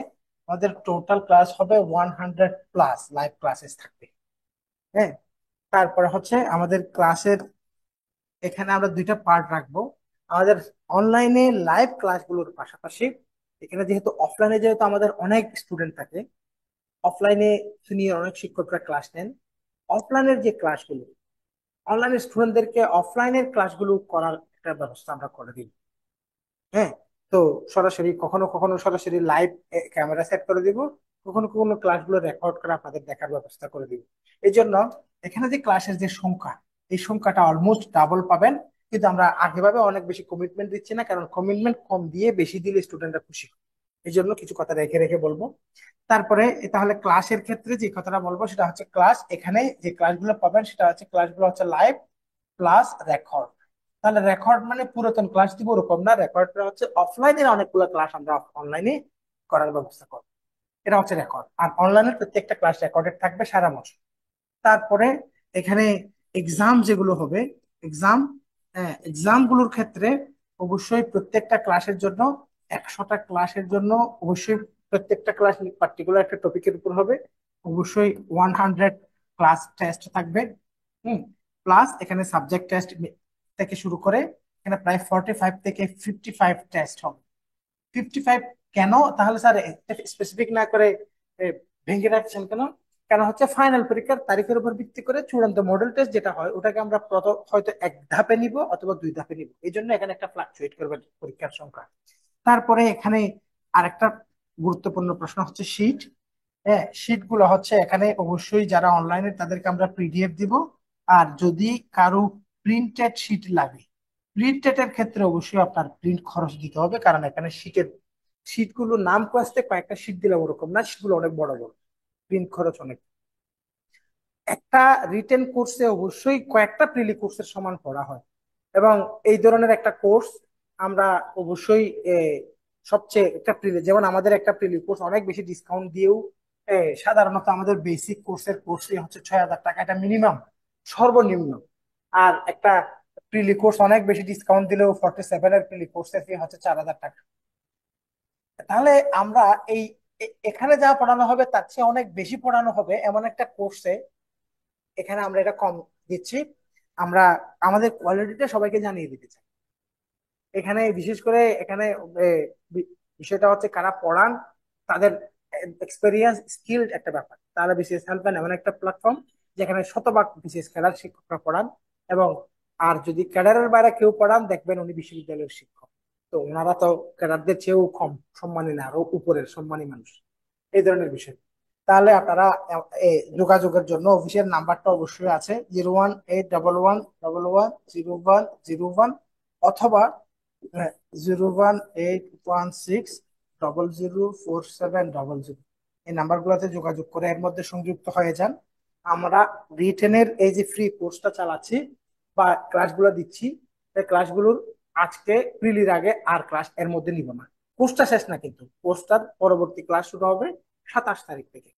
আমাদের টোটাল ক্লাস হবে 100+ লাইভ ক্লাসেস থাকবে। হ্যাঁ। তারপরে হচ্ছে আমাদের ক্লাসের এখানে আমরা দুইটা পার্ট রাখবো। আমাদের অনলাইনে লাইভ ক্লাসগুলোর পাশাপাশি এখানে যেহেতু অফলাইনে যেহেতু আমাদের অনেক স্টুডেন্ট থাকে, অফলাইনে সিনিয়র অনেক শিক্ষকরা ক্লাস নেন। অফলাইনের যে ক্লাসগুলো, অনলাইনের স্টুডেন্টদেরকে অফলাইনের ক্লাসগুলো করার একটা ব্যবস্থা আমরা করে দিই। হ্যাঁ। তো সরাসরি কখনো কখনো সরাসরি লাইভ ক্যামেরা সেট করে দিব, কখনো কখনো ক্লাসগুলো রেকর্ড করে আপনাদের দেখার ব্যবস্থা করে দিব। এই জন্য এখানে যে ক্লাসের যে সংখ্যা, এই সংখ্যাটা অলমোস্ট ডাবল পাবেন। কিন্তু আমরা আগেভাবে অনেক বেশি কমিটমেন্ট দিচ্ছি না, কারণ কমিটমেন্ট কম দিয়ে বেশি দিলে স্টুডেন্টরা খুশি হয়। এই জন্য কিছু কথা রেখে রেখে বলবো। তারপরে তাহলে ক্লাসের ক্ষেত্রে যে কথাটা বলবো সেটা হচ্ছে ক্লাস, এখানে যে ক্লাসগুলো পাবেন সেটা হচ্ছে ক্লাসগুলো হচ্ছে লাইভ প্লাস রেকর্ড। তাহলে রেকর্ড মানে পুরাতন ক্লাস দিব ওরকম না, রেকর্ডটা হচ্ছে অফলাইনের অনেকগুলো ক্লাস আমরা অনলাইনে করার ব্যবস্থা করবো। এটা হচ্ছে রেকর্ড, আর অনলাইনের প্রত্যেকটা ক্লাস রেকর্ডেড থাকবে সারা মাস। তারপরে এখানে এক্সাম যেগুলো হবে, এক্সাম, হ্যাঁ, এক্সাম গুলোর ক্ষেত্রে অবশ্যই প্রত্যেকটা ক্লাসের জন্য 100টা ক্লাসের জন্য অবশ্যই প্রত্যেকটা ক্লাস পার্টিকুলার একটা টপিকের উপর হবে। অবশ্যই 100 ক্লাস টেস্ট থাকবে। হুম। প্লাস এখানে সাবজেক্ট টেস্ট থেকে শুরু করে এখানে প্রায় 45 থেকে 55 টেস্ট হবে। 55 কেন তাহলে স্যার স্পেসিফিক না করে এ, ভেঙে রাখছেন কেন? কেন হচ্ছে ফাইনাল পরীক্ষার তারিখের উপর ভিত্তি করে চূড়ান্ত মডেল টেস্ট যেটা হয় ওটাকে আমরা প্রথম হয়তো এক ধাপে নিব অথবা দুই ধাপে নিব, এই জন্য এখানে একটা ফ্লাকচুয়েট করবে পরীক্ষার সংখ্যা। তারপরে এখানে আরেকটা গুরুত্বপূর্ণ প্রশ্ন হচ্ছে শীট। হ্যাঁ, শীট গুলো হচ্ছে এখানে অবশ্যই যারা অনলাইনে তাদেরকে আমরা পিডিএফ দিব। আর যদি কারো প্রিন্টেড শীট লাগে, প্রিন্টেড এর ক্ষেত্রে অবশ্যই আপনার প্রিন্ট খরচ দিতে হবে, কারণ এখানে শীট গুলো নাম কাস্তে কয়েকটা শীট দিলাম ওরকম না, শীটগুলো অনেক বড় বড়, প্রিন্ট খরচ অনেক। একটা রিটেন কোর্সে অবশ্যই কয়েকটা প্রিলি কোর্সের সমান পড়া হয়। এবং এই ধরনের একটা কোর্স আমরা অবশ্যই সবচেয়ে একটা প্রিলি, যেমন আমাদের একটা প্রিলি কোর্স অনেক বেশি ডিসকাউন্ট দিয়েও সাধারণত আমাদের বেসিক কোর্সের কোর্স ফি হচ্ছে 6,000 টাকা, এটা মিনিমাম, সর্বনিম্ন। আর একটা প্রিলি কোর্স অনেক বেশি ডিসকাউন্ট দিলেও 47 এর প্রিলি কোর্সের ফি হচ্ছে 4,000 টাকা। তাহলে আমরা এই এখানে যা পড়ানো হবে তার চেয়ে অনেক বেশি পড়ানো হবে এমন একটা কোর্সে এখানে আমরা এটা কম দিচ্ছি। আমরা আমাদের কোয়ালিটিটা সবাইকে জানিয়ে দিতে চাই। এখানে বিশেষ করে এখানে এ, বিষয়টা হচ্ছে কারা পড়ান, তাদের এক্সপেরিয়েন্স স্কিল একটা ব্যাপার। তাহলে বিসিএস হেল্পলাইন এমন একটা প্ল্যাটফর্ম যেখানে শতভাগ বিসিএস ক্যাডার শিক্ষকরা পড়ান। এবং আর যদি ক্যাডারের বাইরে কেউ পড়ান দেখবেন উনি বিশ্ববিদ্যালয়ের শিক্ষক, তো ওনারা তো ক্যাডারদের চেয়েও কম সম্মানী না, আরো উপরের সম্মানী মানুষ। এই ধরনের বিষয়। তাহলে আপনারা যোগাযোগের জন্য অফিসিয়াল নাম্বারটা অবশ্যই আছে, 0181110101। অথবা 01816004700 এই নাম্বারগুলোতে যোগাযোগ করে এর মধ্যে সংযুক্ত হয়ে যান। আমরা রিটেনের এই যে ফ্রি কোর্সটা চালাচ্ছি বা ক্লাসগুলো দিচ্ছি, এই ক্লাসগুলোর আজকে প্রিলির আগে আর ক্লাস এর মধ্যে নিব না। কোর্সটা শেষ না, কিন্তু কোর্সটার পরবর্তী ক্লাস শুরু হবে 27 তারিখ থেকে।